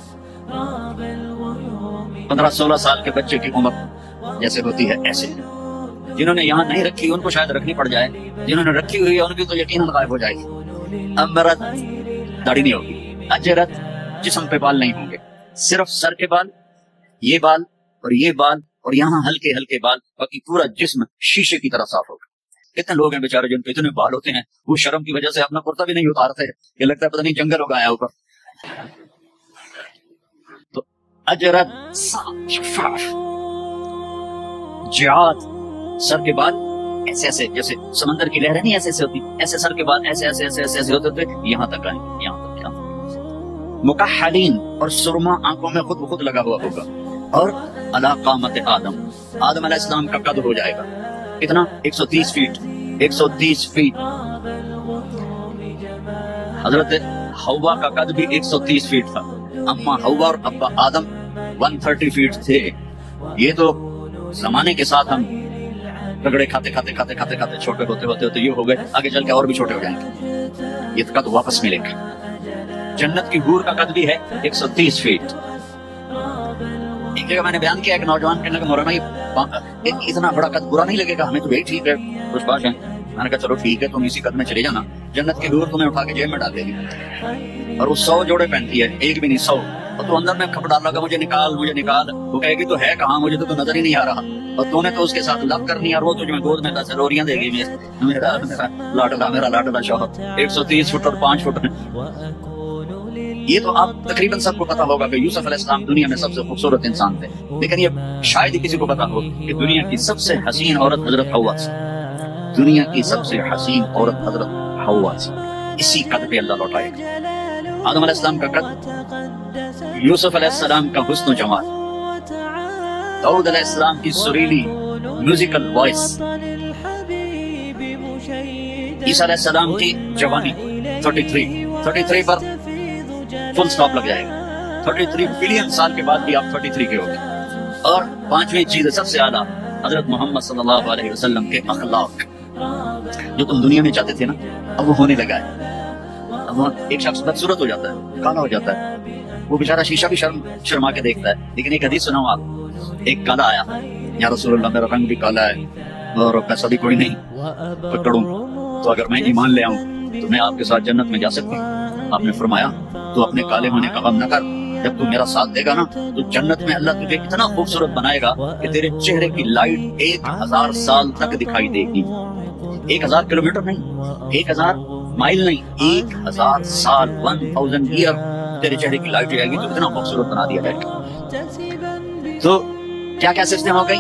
15-16 साल के बच्चे की उम्र जैसे होती है ऐसे। जिन्होंने यहाँ नहीं रखी उनको शायद रखनी पड़ जाए, जिन्होंने रखी हुई है उनकी तो यकीनन गायब हो जाएगी। अमरत, दाढ़ी नहीं होगी। अजरत, जिस्म पे बाल नहीं होंगे, सिर्फ सर के बाल, ये बाल और ये बाल और यहाँ हल्के हल्के बाल, बाकी पूरा जिस्म शीशे की तरह साफ होगा। कितने लोग हैं बेचारे जिनके इतने बाल होते हैं, वो शर्म की वजह से अपना कुर्ता भी नहीं उतारते, ये लगता है पता नहीं जंगल होगा आया ऊपर। तो अजरत, शफाफ, जियाद, सर के बाल ऐसे ऐसे जैसे समंदर की लहरें नहीं ऐसे ऐसे होती, ऐसे सर के बाल ऐसे ऐसे ऐसे ऐसे ऐसे होते थे, यहाँ तक आएंगे, यहाँ तक। मुकहलिन, और सुरमा आंखों में खुद ब खुद लगा हुआ होगा। और अला क़ामत आदम, आदम अलैहिस्सलाम का कद हो जाएगा कितना? 130 फीट। 130 फीट। हजरत हव्वा का कद भी 130 फीट था। अम्मा हव्वा और अब्बा आदम 130 फीट थे। ये तो जमाने के साथ हम रगड़े खाते खाते खाते खाते खाते छोटे होते होते होते ये हो गए, आगे चल के और भी छोटे हो जाएंगे। ये कद वापस मिलेगा। जन्नत की हूर का कद भी है 130 फीट। एक जगह मैंने बयान किया, एक नौजवान कहने लगा, मौलाना ये इतना बड़ा कद बुरा नहीं लगेगा, हमें तो यही ठीक है, कुछ बात है। मैंने कहा चलो ठीक है, तुम इसी कद में चले जाना, जन्नत की हूर तुम्हें उठा के जेब में डाल देगी। और वो 100 जोड़े पहनती है, एक भी नहीं 100। और तू अंदर में खबर डाल लगा, मुझे निकाल मुझे निकाल। वो कहेगी तो है कहाँ, मुझे तो नजर ही नहीं आ रहा। और तूने तो उसके साथ लव करनी, और वो तुझे गोद में 10 रोरियां देगी, मेरा लाडला शौहर। 130 फुट और 5 फुट। ये तो आप तकरीबन सबको पता होगा कि यूसुफ अलैहिस्सलाम दुनिया में सबसे खूबसूरत इंसान थे, लेकिन ये शायद ही किसी को पता हो कि दुनिया की सबसे हसीन औरत हजरत हव्वा थी। दुनिया की सबसे हसीन औरत हजरत हव्वा थी। इसी कद पे अल्लाह लौटाएगा। आदम अलैहिस्सलाम का कद, यूसुफ अलैहिस्सलाम का हुस्न जमाल, दाऊद अलैहिस्सलाम की सुरीली म्यूजिकल वॉइस, ईसा अलैहिस्सलाम की जवानी 33 पर फुल स्टॉप लग जाएगा। 33 बिलियन साल के बाद भी आप 33 के होंगे। और 5वीं चीज सबसे ज्यादा हजरत मोहम्मद सल्लल्लाहु अलैहि वसल्लम के अखलाक, जो तुम दुनिया में चाहते थे ना, अब वो होने लगा है। अब एक शख्स बदसूरत हो जाता है, काला हो जाता है, वो बेचारा शीशा भी शर्मा के देखता है। लेकिन एक हदीस सुनाऊं आप, एक काला आया, या रसूलुल्लाह मेरा रंग भी काला है और पैसा भी कोई नहीं, पकड़ूं तो अगर मैं ईमान ले आऊं तो मैं आपके साथ जन्नत में जा सकती हूँ। आपने फरमाया तो अपने काले होने का गम न कर, जब तू मेरा साथ देगा ना तो जन्नत में अल्लाह तुझे इतना खूबसूरत बनाएगा कि तेरे चेहरे की लाइट 1000 साल तक दिखाई देगी। 1000 किलोमीटर नहीं, 1000 माइल नहीं, 1000 साल, 1000 ईयर तेरे चेहरे की लाइट जाएगी तो इतना खूबसूरत बना दिया जाएगा। تو کیا کیا صفتیں ہو گئی؟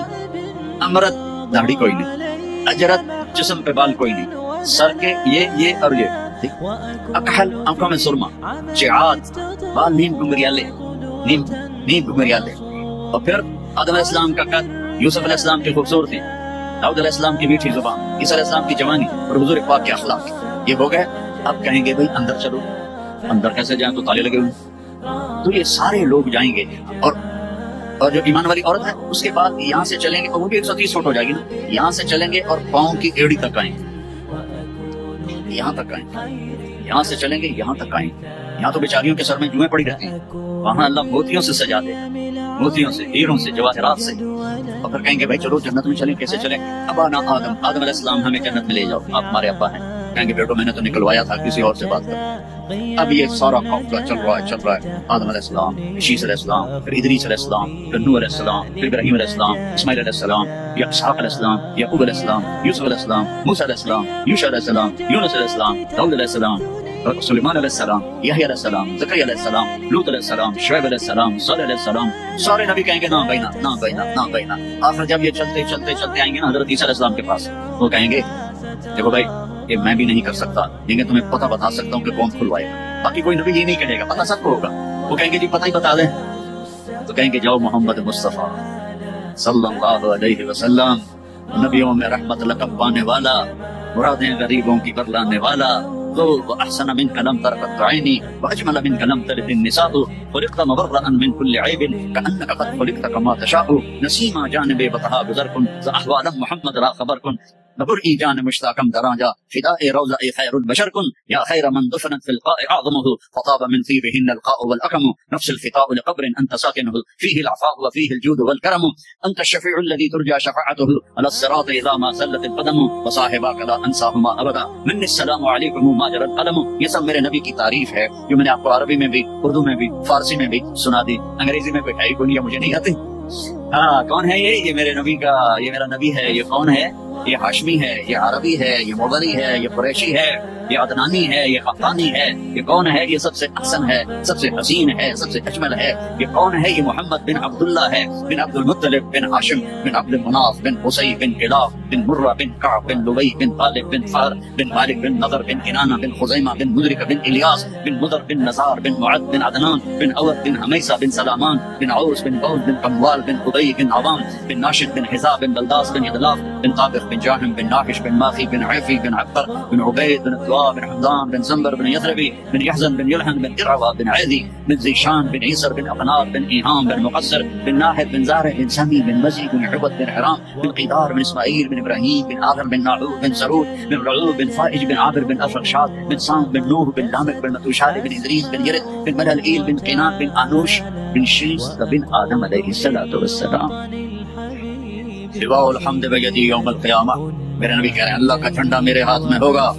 امرت داڑھی کوئی نہیں، اجرت جسم پہ بال کوئی نہیں، سر کے یہ اور یہ، اکحل آنکھوں میں سرما، چعاد بال نیم گمریالے، نیم گمریالے، اور پھر آدم علیہ السلام کا قد، یوسف علیہ السلام کی خوبصورتی، داؤد علیہ السلام کی میٹھی زبان، عیسیٰ علیہ السلام کی جوانی اور حضور پاک کے اخلاق، یہ ہو گئے۔ اب کہیں گے بھائی اندر چلو، اندر کیسے جائیں؟ تو تالے لگے ہوئے، تو یہ سارے لوگ جائیں گے، اور جو ایمان والی عورت ہے اس کے بعد یہاں سے چلیں گے، اور وہ بھی 130 فٹ ہو جائے گی نا، یہاں سے چلیں گے اور پاؤں کی ایڑی تک آئیں گے، یہاں تک آئیں گے، یہاں سے چلیں گے یہاں تک آئیں گے۔ یہاں تو بیچاریوں کے سر میں جوئیں پڑی رہتی ہیں، وہاں اللہ موتیوں سے سجا دے، موتیوں سے، ہیروں سے، جواہرات سے، اور پھر کہیں گے بھائی چلو جنت میں چلیں، کیسے چلیں؟ ابانا آدم علیہ السلام ہمیں جنت میں لے جاؤ، آپ ہمارے ابا ہیں۔ کہیں گے بیٹو میں نے تو نکلوایا تھا کسی اور سے بات کر۔ اب یہ سارا قافلہ چل رہا ہے، آدم علیہ السلام، شیس علیہ السلام، پھر ادریس علیہ السلام، پھر نوح علیہ السلام، پھر ابراہیم علیہ السلام، اسماعیل علیہ السلام، یا اسحاق علیہ السلام، یعقوب علیہ السلام، یوسف علیہ السلام، موسیٰ علیہ السلام، یوشع علیہ السلام، یونس علیہ السلام، داؤد علیہ السلام، سلیمان علیہ السلام، یحییٰ علیہ السلام، زکریا علیہ السلام، لوط علیہ السلام، شعیب علیہ السلام، صالح علیہ السلام، سارے نبی کہیں گے نا بینا نا بینا نا بینا۔ آخر جب یہ چلتے چلتے چلتے آئیں گے نا حضرت عیسیٰ علیہ السلام کے پاس، وہ کہیں گے دیکھو بھائی یہ میں بھی نہیں کر سکتا، لیکن تمہیں پتہ بتا سکتا ہوں کہ کون کھلوائے گا، باقی کوئی نبی یہ نہیں کہے گا، پتہ سب کو ہوگا۔ وہ کہیں گے جی پتہ ہی بتا دیں، تو کہیں گے جاؤ محمد مصطفیٰ صلی اللہ علیہ وسلم، نبیوں میں رحمت لقب پانے والا، مرادیں غریبوں کی برلانے والا، وأحسن منك لم ترقت عيني وأجمل منك لم تلد النساء، خلقت مبرأ من كل عيب كأنك قد خلقت كما تشاء، نسيما جانب بطها بزركن زأحوال محمد لا خبركن، نبرئي جان مشتاقم دراجا فداء روضاء خير البشر كن، يا خير من دفنت في القاء أعظمه فطاب من طيبهن القاء والأكم، نفس الفطاء لقبر أنت ساكنه فيه العفاء وفيه الجود والكرم، أنت الشفيع الذي ترجى شفاعته على الصراط إذا ما زلت القدم، وصاحباك لا أنساهما أبدا، مني السلام عليكم ما جرى القلم۔ یہ سب میرے نبی کی تعریف ہے جو میں نے آپ کو عربی میں بھی، اردو میں بھی، فارسی میں بھی سنا دی، انگریزی میں کوئی ہے کوئی نہیں، مجھے نہیں آتی۔ ہاں کون ہے یہ میرے نبی کا، یہ میرا نبی ہے، یہ کون ہے؟ یہ ہاشمی ہے، یہ عربی ہے، یہ مغری ہے، یہ قریشی ہے، یہ عدنانی ہے، یہ قحطانی ہے، یہ کون ہے؟ یہ سب سے احسن ہے، سب سے حسین ہے، سب سے اجمل ہے، یہ کون ہے؟ یہ محمد بن عبداللہ ہے، بن عبد المطلب بن ہاشم بن عبد المناف بن قصی بن کلاب بن مرہ بن کعب بن لبی بن غالب بن فہر بن مالک بن نضر بن کنانہ بن خزیمہ بن مدرک بن الیاس بن مضر بن نزار بن معد بن عدنان بن اود بن حمیسہ بن سلامان بن عوس بن بول بن قموال بن قبی بن عوام بن ناشد بن حزاب بن بلداس بن ادلاف بن طابق بن جاہم بن ناحش بن ماخی بن عیفی بن عبر بن عبید بن ادوا بن حمدان بن زنبر بن یثربی بن یحزن بن یلحن بن ارعوہ بن عیدی بن زیشان بن عیسر بن اقنار بن ایہام بن مقصر بن ناحد بن زارع بن سمی بن مزی بن عبد بن حرام بن قیدار بن اسماعیل بن ابراہیم بن آذر بن ناعود بن سرود بن رعوب بن فائج بن عابر بن افرشاد بن سام بن نوح بن لامک بن متوشال بن ادریس بن یرد بن ملالئیل بن قینان بن آنوش بن شیس بن آدم علیہ السلام۔ لواء الحمد بیدی یوم القیامہ، میرے نبی کہہ رہے ہیں اللہ کا جھنڈا میرے ہاتھ میں ہوگا،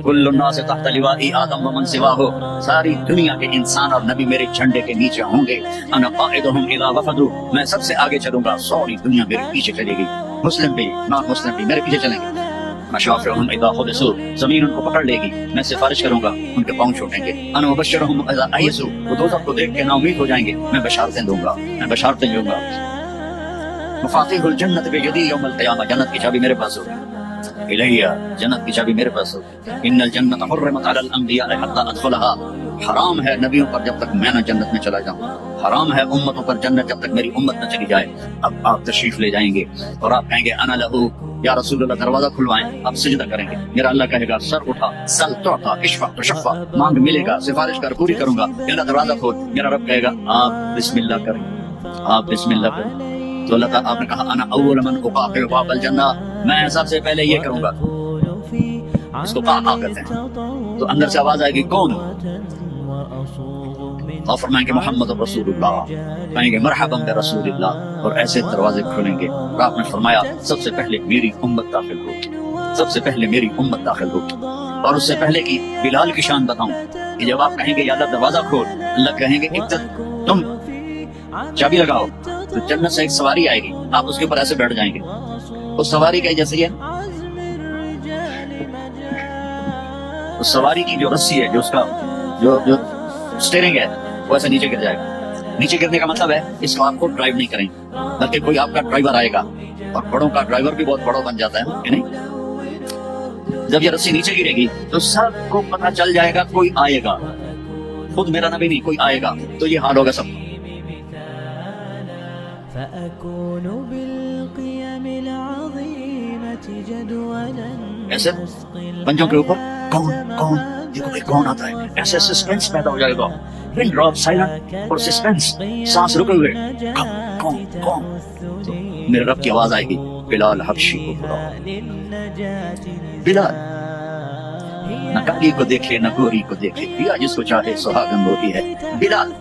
کل الناس تحت لوائی آدم ومن سواہ، ساری دنیا کے انسان اور نبی میرے جھنڈے کے نیچے ہوں گے، انا قائدہم اذا وفدوا، میں سب سے آگے چلوں گا، ساری دنیا میرے پیچھے چلے گی، مسلم بھی نان مسلم بھی میرے پیچھے چلیں گے، مشافعہم اذا حبسوا، زمین ان کو پکڑ لے گی، میں سفارش کروں گا ان کے پاؤں چھوٹیں گے، انا مبشرہم اذا ایسوا، وہ دوزخ کو دیکھ کے نا امید ہو جائیں گے، میں بشارتیں دوں گا، میں بشارتیں دوں گا، مفاتیح الجنت بیدی یوم القیامہ، جنت کی چابی میرے پاس ہوگی، الیہ، جنت کی چابی میرے پاس ہوگی، ان الجنت حرمت علی الانبیاء حتی ادخلها، حرام ہے نبیوں پر جب تک میں نہ جنت میں چلا جاؤں، حرام ہے امتوں پر جنت جب تک میری امت نہ چلی جائے۔ اب آپ تشریف لے جائیں گے اور آپ کہیں گے انا لہو، یا رسول اللہ دروازہ کھلوائیں، آپ سجدہ کریں گے، میرا اللہ کہے گا سر اٹھا، سل تعطا، اشفع تشفع، مانگ ملے گا، سفارش کر پوری کروں گا، میرا دروازہ کھول، میرا رب کہے گا آپ بسم اللہ کریں، آپ بسم اللہ کریں، تو اللہ تعالیٰ آپ نے کہا انا اول من اقاقع باب الجنہ، میں سب سے پہلے یہ کروں گا، اس کو قاقع کہتے ہیں، تو اندر سے آواز آئے گی کون؟ اور فرمائیں گے محمد رسول اللہ، کہیں گے مرحبا برسول اللہ، اور ایسے دروازے کھلیں گے، اور آپ نے فرمایا سب سے پہلے میری امت داخل ہوگی، سب سے پہلے میری امت داخل ہوگی، اور اس سے پہلے کی بلال کی شان بتاؤں کہ جب آپ کہیں گے یا اللہ دروازہ کھول، اللہ کہیں گے تم چابی لگاؤ، تو جنت سے ایک سواری آئے گی، آپ اس کے اوپر ایسے بیٹھ جائیں گے، اس سواری کا جیسے یہ اس سواری کی جو رسی ہے، جو اس کا جو سٹیئرنگ ہے، وہ ایسے نیچے گر جائے گا، نیچے گرنے کا مطلب ہے اس کو آپ کو ڈرائیو نہیں کریں بلکہ کوئی آپ کا ڈرائیور آئے گا، اور بڑوں کا ڈرائیور بھی بہت بڑا بن جاتا ہے کہ نہیں؟ جب یہ رسی نیچے گرے گی تو سب کو پتہ چل جائے گا کوئی آئے گا، خود میرا نبی نہیں، کوئی آئے گا، تو یہ حال ہوگا سب کو۔ ایسے پنجوں کے اوپر کون کون دیکھو بھائی کون آتا ہے، ایسے سسپینس پیدا ہو جائے گا، پن ڈراپ سائلنٹ اور سسپینس، سانس رکے ہوئے، کون کون کون، تو میرے رب کی آواز آئے گی، بلال حبشی کو بلاؤ۔ بلال نہ کالی کو دیکھے نہ گوری کو دیکھے، پیا جس کو چاہے سہاگن وہی ہے بلال۔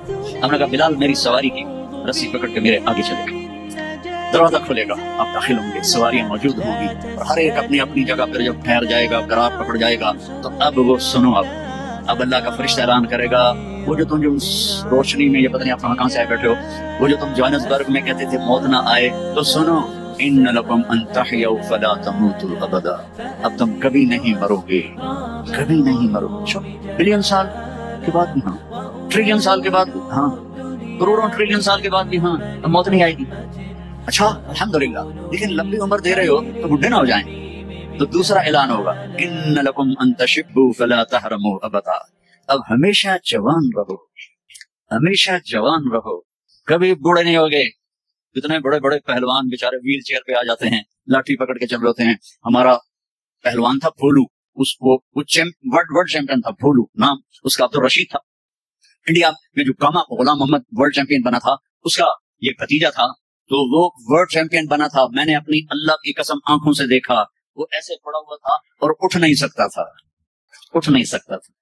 ہم نے کہا بلال میری سواری کی رسی پکڑ کے میرے آگے چلے گا، دروازہ کھلے گا، آپ داخل ہوں گے، سواریاں موجود ہوں گی، اور ہر ایک اپنی اپنی جگہ پر جب ٹھہر جائے گا، قرار پکڑ جائے گا، تو اب وہ سنو، اب اللہ کا فرشتہ اعلان کرے گا، وہ جو تم جو روشنی میں، یہ پتہ نہیں آپ کہاں سے آئے بیٹھے ہو، وہ جو تم جوہانسبرگ میں کہتے تھے موت نہ آئے، تو سنو، ان لکم ان تحیوا فلا تموتوا ابدا، اب تم کبھی نہیں مرو گے، کبھی نہیں مرو گے۔ بلین سال کے بعد بھی ہاں، ٹریلین سال کے بعد ہاں، کروڑوں ٹریلین سال کے بعد بھی ہاں، اب موت نہیں آئے گی۔ اچھا الحمدللہ، لیکن لمبی عمر دے رہے ہو تو بڈھے نہ ہو جائیں، تو دوسرا اعلان ہوگا، ان لکم ان تشبوا فلا تحرموا ابدا، اب ہمیشہ جوان رہو، ہمیشہ جوان رہو، کبھی بوڑھے نہیں ہوگے۔ اتنے بڑے بڑے پہلوان بیچارے ویل چیئر پہ آ جاتے ہیں، لاٹھی پکڑ کے چل رہے ہوتے ہیں۔ ہمارا پہلوان تھا پھولو، اس کو ورلڈ چیمپئن تھا، پھولو نام اس کا عبدالرشید تھا۔ انڈیا میں جو کاما غلام محمد ورلڈ چیمپئن بنا تھا، اس کا یہ بھتیجا تھا، تو وہ ورلڈ چیمپئن بنا تھا۔ میں نے اپنی اللہ کی قسم آنکھوں سے دیکھا، وہ ایسے پڑا ہوا تھا اور اٹھ نہیں سکتا تھا، اٹھ نہیں سکتا تھا۔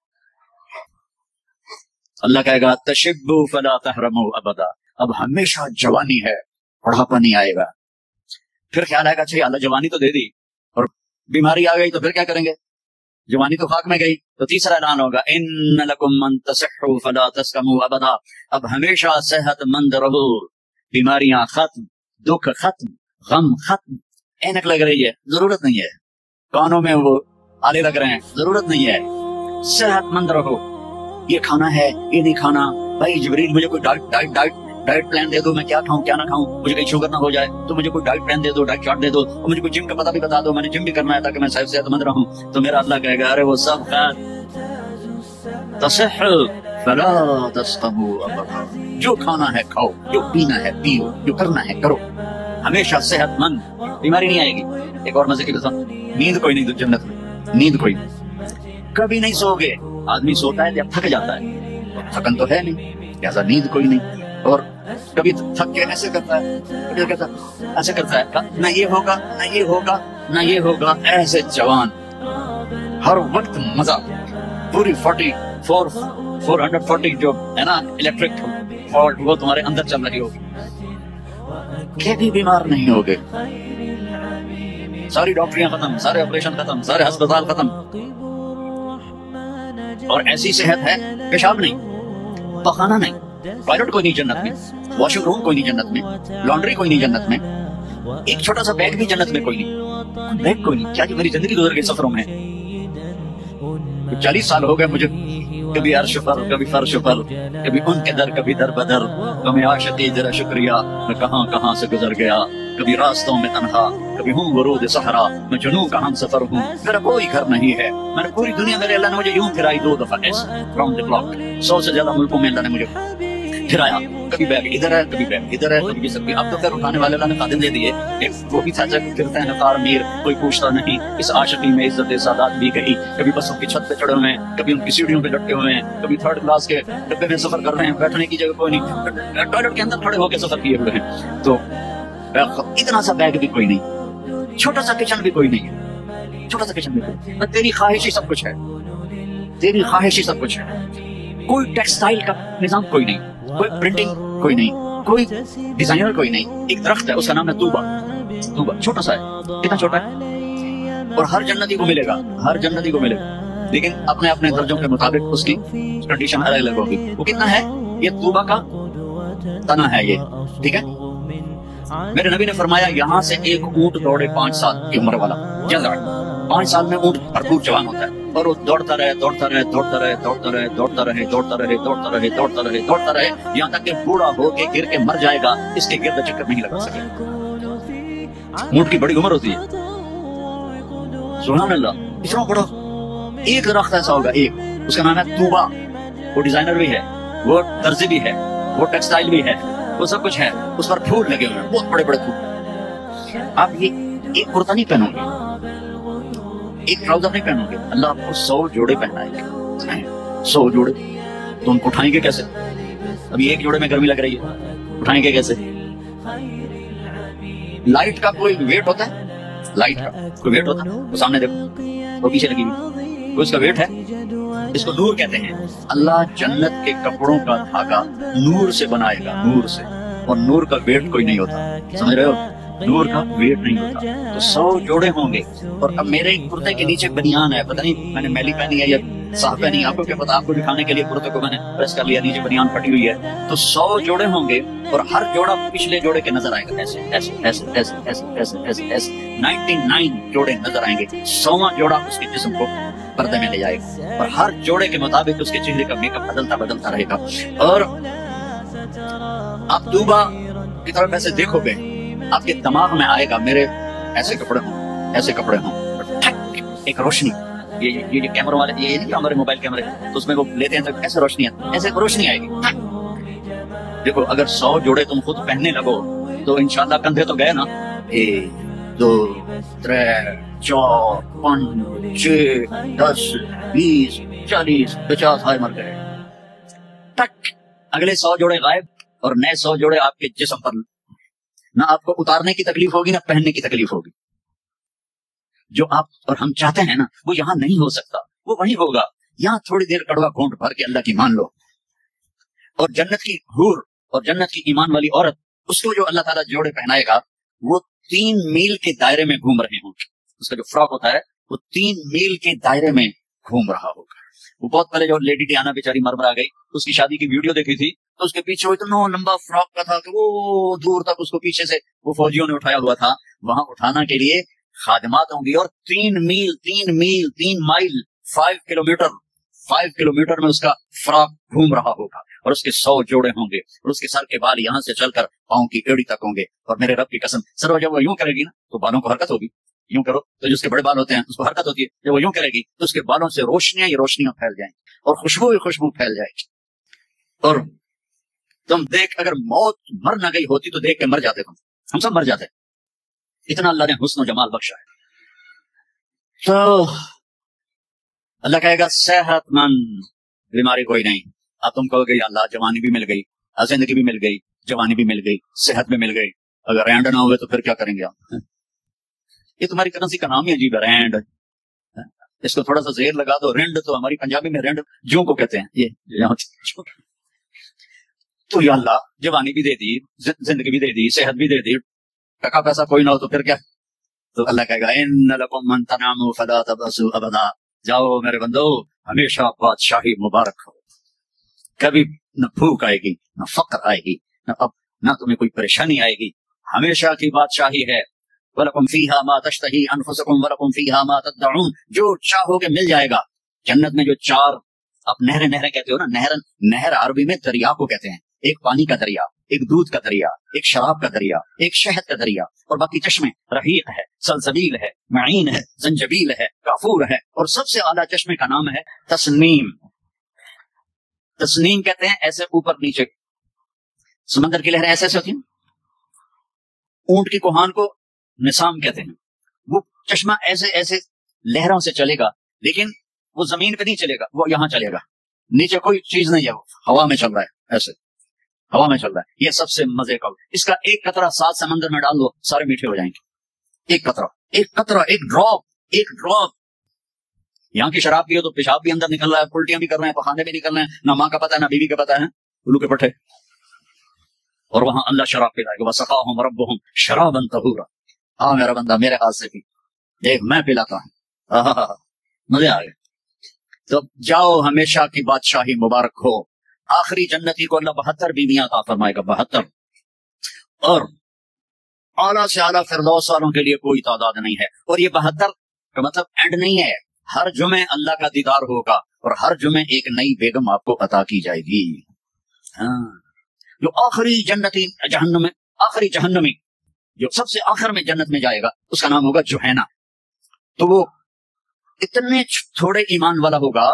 اللہ کہے گا تشبوا فلا تحرموا ابدا، اب ہمیشہ جوانی ہے، بڑھاپا نہیں آئے گا۔ پھر خیال آئے گا اچھا اللہ جوانی تو دے دی اور بیماری آ گئی تو پھر کیا کریں گے، جوانی تو خاک میں گئی، تو تیسرا اعلان ہوگا ان لکم من تصحوا فلا تسقموا ابدا، اب ہمیشہ صحت مند رہو، بیماریاں ختم، دکھ ختم، غم ختم۔ اینک لگ رہی ہے، ضرورت نہیں ہے، کانوں میں وہ آلے لگ رہے ہیں، ضرورت نہیں ہے، صحت مند رہو۔ یہ کھانا ہے، یہ نہیں کھانا، بھائی جبریل مجھے کوئی ڈائٹ پلان دے دو، میں کیا کھاؤں کیا نہ کھاؤں، مجھے کہیں شوگر نہ ہو جائے تو مجھے کوئی ڈائٹ پلان دے دو، ڈائٹ چارٹ دے دو، اور مجھے کوئی جم کا پتہ بھی بتا دو، میں نے جم بھی کرنا ہے تاکہ میں صحت مند رہوں۔ تو میرا اللہ کہے گا ارے وہ سب خیر، تصح فلا تسقموا ابدا، جو کھانا ہے کھاؤ، جو پینا ہے پیو، جو کرنا ہے کرو، ہمیشہ صحت مند، بیماری نہیں آئے گی۔ ایک اور مزے کی بات، نیند کوئی نہیں جنت میں، نیند کوئی نہیں، کبھی نہیں سو گے۔ آدمی سوتا ہے جب تھک جاتا ہے، تھکن تو ہے نہیں، لہٰذا نیند کوئی نہیں۔ اور کبھی تھک کے ایسے کرتا ہے، کبھی کہتا ہے ایسے کرتا ہے، نہ یہ ہوگا نہ یہ ہوگا نہ یہ ہوگا، ایسے جوان ہر وقت مزہ، پوری 440 جو ہے نا الیکٹرک فالٹ، وہ تمہارے اندر چل رہی ہوگی، کبھی بیمار نہیں ہوگے، ساری ڈاکٹریاں ختم، سارے آپریشن ختم، سارے ہسپتال ختم، اور ایسی صحت ہے، پیشاب نہیں، پخانا نہیں، ٹوائلٹ کوئی نہیں جنت میں، واشنگ روم کوئی نہیں جنت میں، لانڈری کوئی نہیں جنت میں، ایک چھوٹا سا بیگ بھی جنت میں کوئی نہیں، بیگ کوئی نہیں۔ کیا میری زندگی گزر گئی سفروں میں، 40 سال ہو گئے مجھے، کبھی عرش پر کبھی فرش پر، کبھی ان کے در کبھی در بدر، تمہیں عاشقی ذرا شکریہ، میں کہاں کہاں سے گزر گیا، کبھی راستوں میں تنہا، کبھی ہوں ورود صحرا، میں جنوں کا ہم سفر ہوں، میرا کوئی گھر نہیں ہے، میں نے پوری دنیا میں اللہ نے مجھے یوں پھرائی 2 دفعہ ایسے راؤنڈ دی کلاک، 100 سے زیادہ ملکوں میں اللہ نے مجھے پھرایا، کبھی بیگ ادھر ہے کبھی بیگ ادھر ہے، کبھی سب اب تو خیر اٹھانے والے اللہ نے خادم دے دیے، وہ بھی تھا پھرتے ہیں نثار میر، کوئی پوچھتا نہیں، اس عاشقی میں عزت سادات بھی گئی، کبھی بسوں کی چھت پہ چڑھے ہوئے ہیں، کبھی ان کی سیڑھیوں پہ لٹکے ہوئے ہیں، کبھی 3rd کلاس کے ڈبے میں سفر کر رہے ہیں، بیٹھنے کی جگہ کوئی نہیں، ٹوائلٹ کے اندر کھڑے ہو کے سفر کیے ہوئے ہیں، تو اتنا سا بیگ بھی کوئی نہیں، چھوٹا سا کچن بھی کوئی نہیں ہے، چھوٹا سا کچن بھی کوئی نہیں، تیری خواہش ہی سب کچھ ہے، تیری خواہش ہی سب کچھ ہے، کوئی ٹیکسٹائل کا نظام کوئی نہیں، کوئی پرنٹنگ کوئی نہیں، کوئی ڈیزائنر کوئی نہیں، ایک درخت ہے اس کا نام ہے طوبہ، چھوٹا سا ہے، کتنا چھوٹا ہے، اور ہر جنتی کو ملے گا، ہر جنتی کو ملے گا، لیکن اپنے اپنے درجوں کے مطابق اس کی کنڈیشن الگ الگ ہوگی۔ وہ کتنا ہے، یہ طوبہ کا تنا ہے یہ، ٹھیک ہے۔ میرے نبی نے فرمایا یہاں سے ایک اونٹ دوڑے 5 سال کی عمر والا، 5 سال میں اونٹ بھرپور جوان ہوتا ہے، और वो दौड़ता रहे दौड़ता रहे दौड़ता रहे दौड़ता रहे दौड़ता रहे दौड़ता रहे दौड़ता रहे दौड़ता रहे दौड़ता रहे यहाँ तक कि बूढ़ा होके गिर के मर जाएगा, इसके गिर्द चक्कर नहीं लगा सके। ऊंट की बड़ी उम्र होती है, सुभान अल्लाह, इतना बड़ा एक दरख्त ऐसा होगा, एक, उसका नाम है तूबा। वो डिजाइनर भी है, वो दर्जी भी है, वो टेक्सटाइल भी है, वो सब कुछ है, उस पर फूल लगे हुए हैं, बहुत बड़े बड़े फूल। आप ये एक कुर्ता नहीं पहनोगे, एक ट्राउजर नहीं पहनोगे, अल्लाह आपको 100 जोड़े पहनाएंगे, 100 जोड़े। तो उनको उठाएंगे कैसे? अभी एक जोड़े में गर्मी लग रही है, उठाएंगे कैसे? लाइट का कोई वेट होता है? लाइट का कोई वेट होता है? तो सामने देखो, वो पीछे लगी हुई, उसका वेट है, इसको नूर कहते हैं। अल्लाह जन्नत के कपड़ों का धागा नूर से बनाएगा, नूर से, और नूर का वेट कोई नहीं होता, समझ रहे हो? नूर का वेट नहीं होता। तो 100 जोड़े होंगे। और अब मेरे कुर्ते के नीचे बनियान है, पता नहीं मैंने मैली पहनी है या साफ पहनी है, आपको क्या पता, आपको दिखाने के लिए कुर्ते को मैंने प्रेस कर लिया, नीचे बनियान फटी हुई है। तो 100 जोड़े होंगे और हर जोड़ा पिछले जोड़े के नजर आएगा, ऐसे ऐसे ऐसे ऐसे ऐसे ऐसे ऐसे ऐसे 99 जोड़े नजर आएंगे। 100वां जोड़ा उसके जिस्म को पर्दे में ले जाएगा और हर जोड़े के मुताबिक उसके चेहरे का मेकअप बदलता बदलता रहेगा। और आप दूबा की तरफ ऐसे देखोगे, आपके दिमाग में आएगा मेरे ऐसे कपड़े हों, ऐसे कपड़े हों, एक रोशनी, ये कैमरों वाले, ये नहीं हमारे मोबाइल कैमरे, तो उसमें वो लेते हैं तो कैसे रोशनी है, ऐसे रोशनी आएगी। देखो अगर 100 जोड़े तुम खुद पहनने लगो तो इंशाल्लाह कंधे तो गए ना, 1 2 3 4 5 6 10 20 40 50 हाय मर गए, टक, अगले 100 जोड़े गायब और नए 100 जोड़े आपके जिस्म पर। ना आपको उतारने की तकलीफ होगी ना पहनने की तकलीफ होगी। जो आप और हम चाहते हैं ना, वो यहाँ नहीं हो सकता, वो वहीं होगा। यहाँ थोड़ी देर कड़वा घूंट भर के अल्लाह की मान लो, और जन्नत की हूर और जन्नत की ईमान वाली औरत, उसको जो अल्लाह ताला जोड़े पहनाएगा, वो 3 मील के दायरे में घूम रहे होंगे। उसका जो फ्रॉक होता है वो 3 मील के दायरे में घूम रहा होगा। वो बहुत पहले जो लेडी डियाना बेचारी मर आ गई, उसकी शादी की वीडियो देखी थी, तो उसके पीछे वो इतना लंबा फ्रॉक का था कि वो दूर तक उसको पीछे से वो फौजियों ने उठाया हुआ था। वहां उठाना के लिए खादमात होंगी और 3 माइल 5 किलोमीटर में उसका फ्रॉक घूम रहा होगा और उसके 100 जोड़े होंगे और उसके सर के बाल यहाँ से चलकर पांव की एड़ी तक होंगे। और मेरे रब की कसम, सर जब वो यूं करेगी ना तो बालों को हरकत होगी, यूं करो तो जिसके बड़े बाल होते हैं उसको हरकत होती है, जब वो यूं करेगी तो उसके बालों से रोशनियां ही रोशनियां फैल जाएंगी और खुशबू ही खुशबू फैल जाएगी। और तुम देख, अगर मौत मर ना गई होती तो देख के मर जाते तुम, हम सब मर जाते, इतना अल्लाह ने हुस्न जमाल बख्शा है। तो अल्लाह कहेगा सेहतमंद, बीमारी कोई नहीं। अब तुम कहोगे या अल्लाह जवानी भी मिल गई, जिंदगी भी मिल गई, जवानी भी मिल गई, सेहत भी मिल गई, अगर रैंड ना हुए तो फिर क्या करेंगे आप? ये तुम्हारी करेंसी का नाम ही अजीब है, रैंड। इसको थोड़ा सा जेर लगा दो, रिंड, तो हमारी पंजाबी में रिंड जू को कहते हैं। ये तो या अल्लाह जवानी भी दे दी, जिंदगी भी दे दी, सेहत भी दे दी, टका पैसा कोई ना हो तो फिर क्या? तो अल्लाह कहेगा इन्न लकुम मन तनामु फला तबसु अबदा, जाओ मेरे बंदो हमेशा बादशाही मुबारक हो, कभी न भूख आएगी, न फक्र आएगी, न तुम्हें कोई परेशानी आएगी, हमेशा की बादशाही है। वलकुम फीहा मा तश्तही अनफुसुकुम वलकुम फीहा मा तदउन, जो चाहोगे मिल जाएगा। जन्नत में जो 4 आप नहरें कहते हो ना, नहर अरबी में दरिया को कहते हैं। एक पानी का दरिया, एक दूध का दरिया, एक शराब का दरिया, एक शहद का दरिया, और बाकी चश्मे रहीक है, सलसबील है, मईन है, जंजबील है, काफूर है, और सबसे आला चश्मे का नाम है तस्नीम। तस्नीम कहते हैं ऐसे ऊपर नीचे, समंदर की लहरें ऐसे होती हैं। ऊंट की कोहान को निसाम कहते हैं। वो चश्मा ऐसे ऐसे लहरों से चलेगा, लेकिन वो जमीन पे नहीं चलेगा, वो यहां चलेगा, नीचे कोई चीज नहीं है, वो हवा में चल रहा है, ऐसे हवा में चल रहा है। ये सबसे मजे का, इसका एक कतरा 7 समंदर में डाल दो, सारे मीठे हो जाएंगे। एक कतरा, एक ड्रॉप। यहाँ की शराब पियो तो पेशाब भी अंदर निकल रहा है, उल्टियां भी कर रहे हैं, पखाने भी निकल रहे हैं, ना माँ का पता है ना बीवी का पता है, उल्लू के पट्टे। और वहां अल्लाह शराब पिलाएगा, वसक़ाहुम रब्बुहुम शराबन तहूरा। हाँ मेरा बंदा मेरे हाथ से पी, देख मैं पिलाता हूं, मजे आ गए। तो जाओ हमेशा की बादशाही मुबारक हो। आखिरी जन्नती को अल्लाह 72 बीवियां अता फरमाएगा, 72, और आला से आला फिरदौस वालों के लिए कोई तादाद नहीं है। और ये 72 का मतलब एंड नहीं है, हर जुमे अल्लाह का दीदार होगा और हर जुमे एक नई बेगम आपको अता की जाएगी। हाँ, जो आखिरी जन्नती जहन्नम में, आखिरी जहन्नमी जो सबसे आखिर में जन्नत में जाएगा उसका नाम होगा जुहैना। तो वो इतने थोड़े ईमान वाला होगा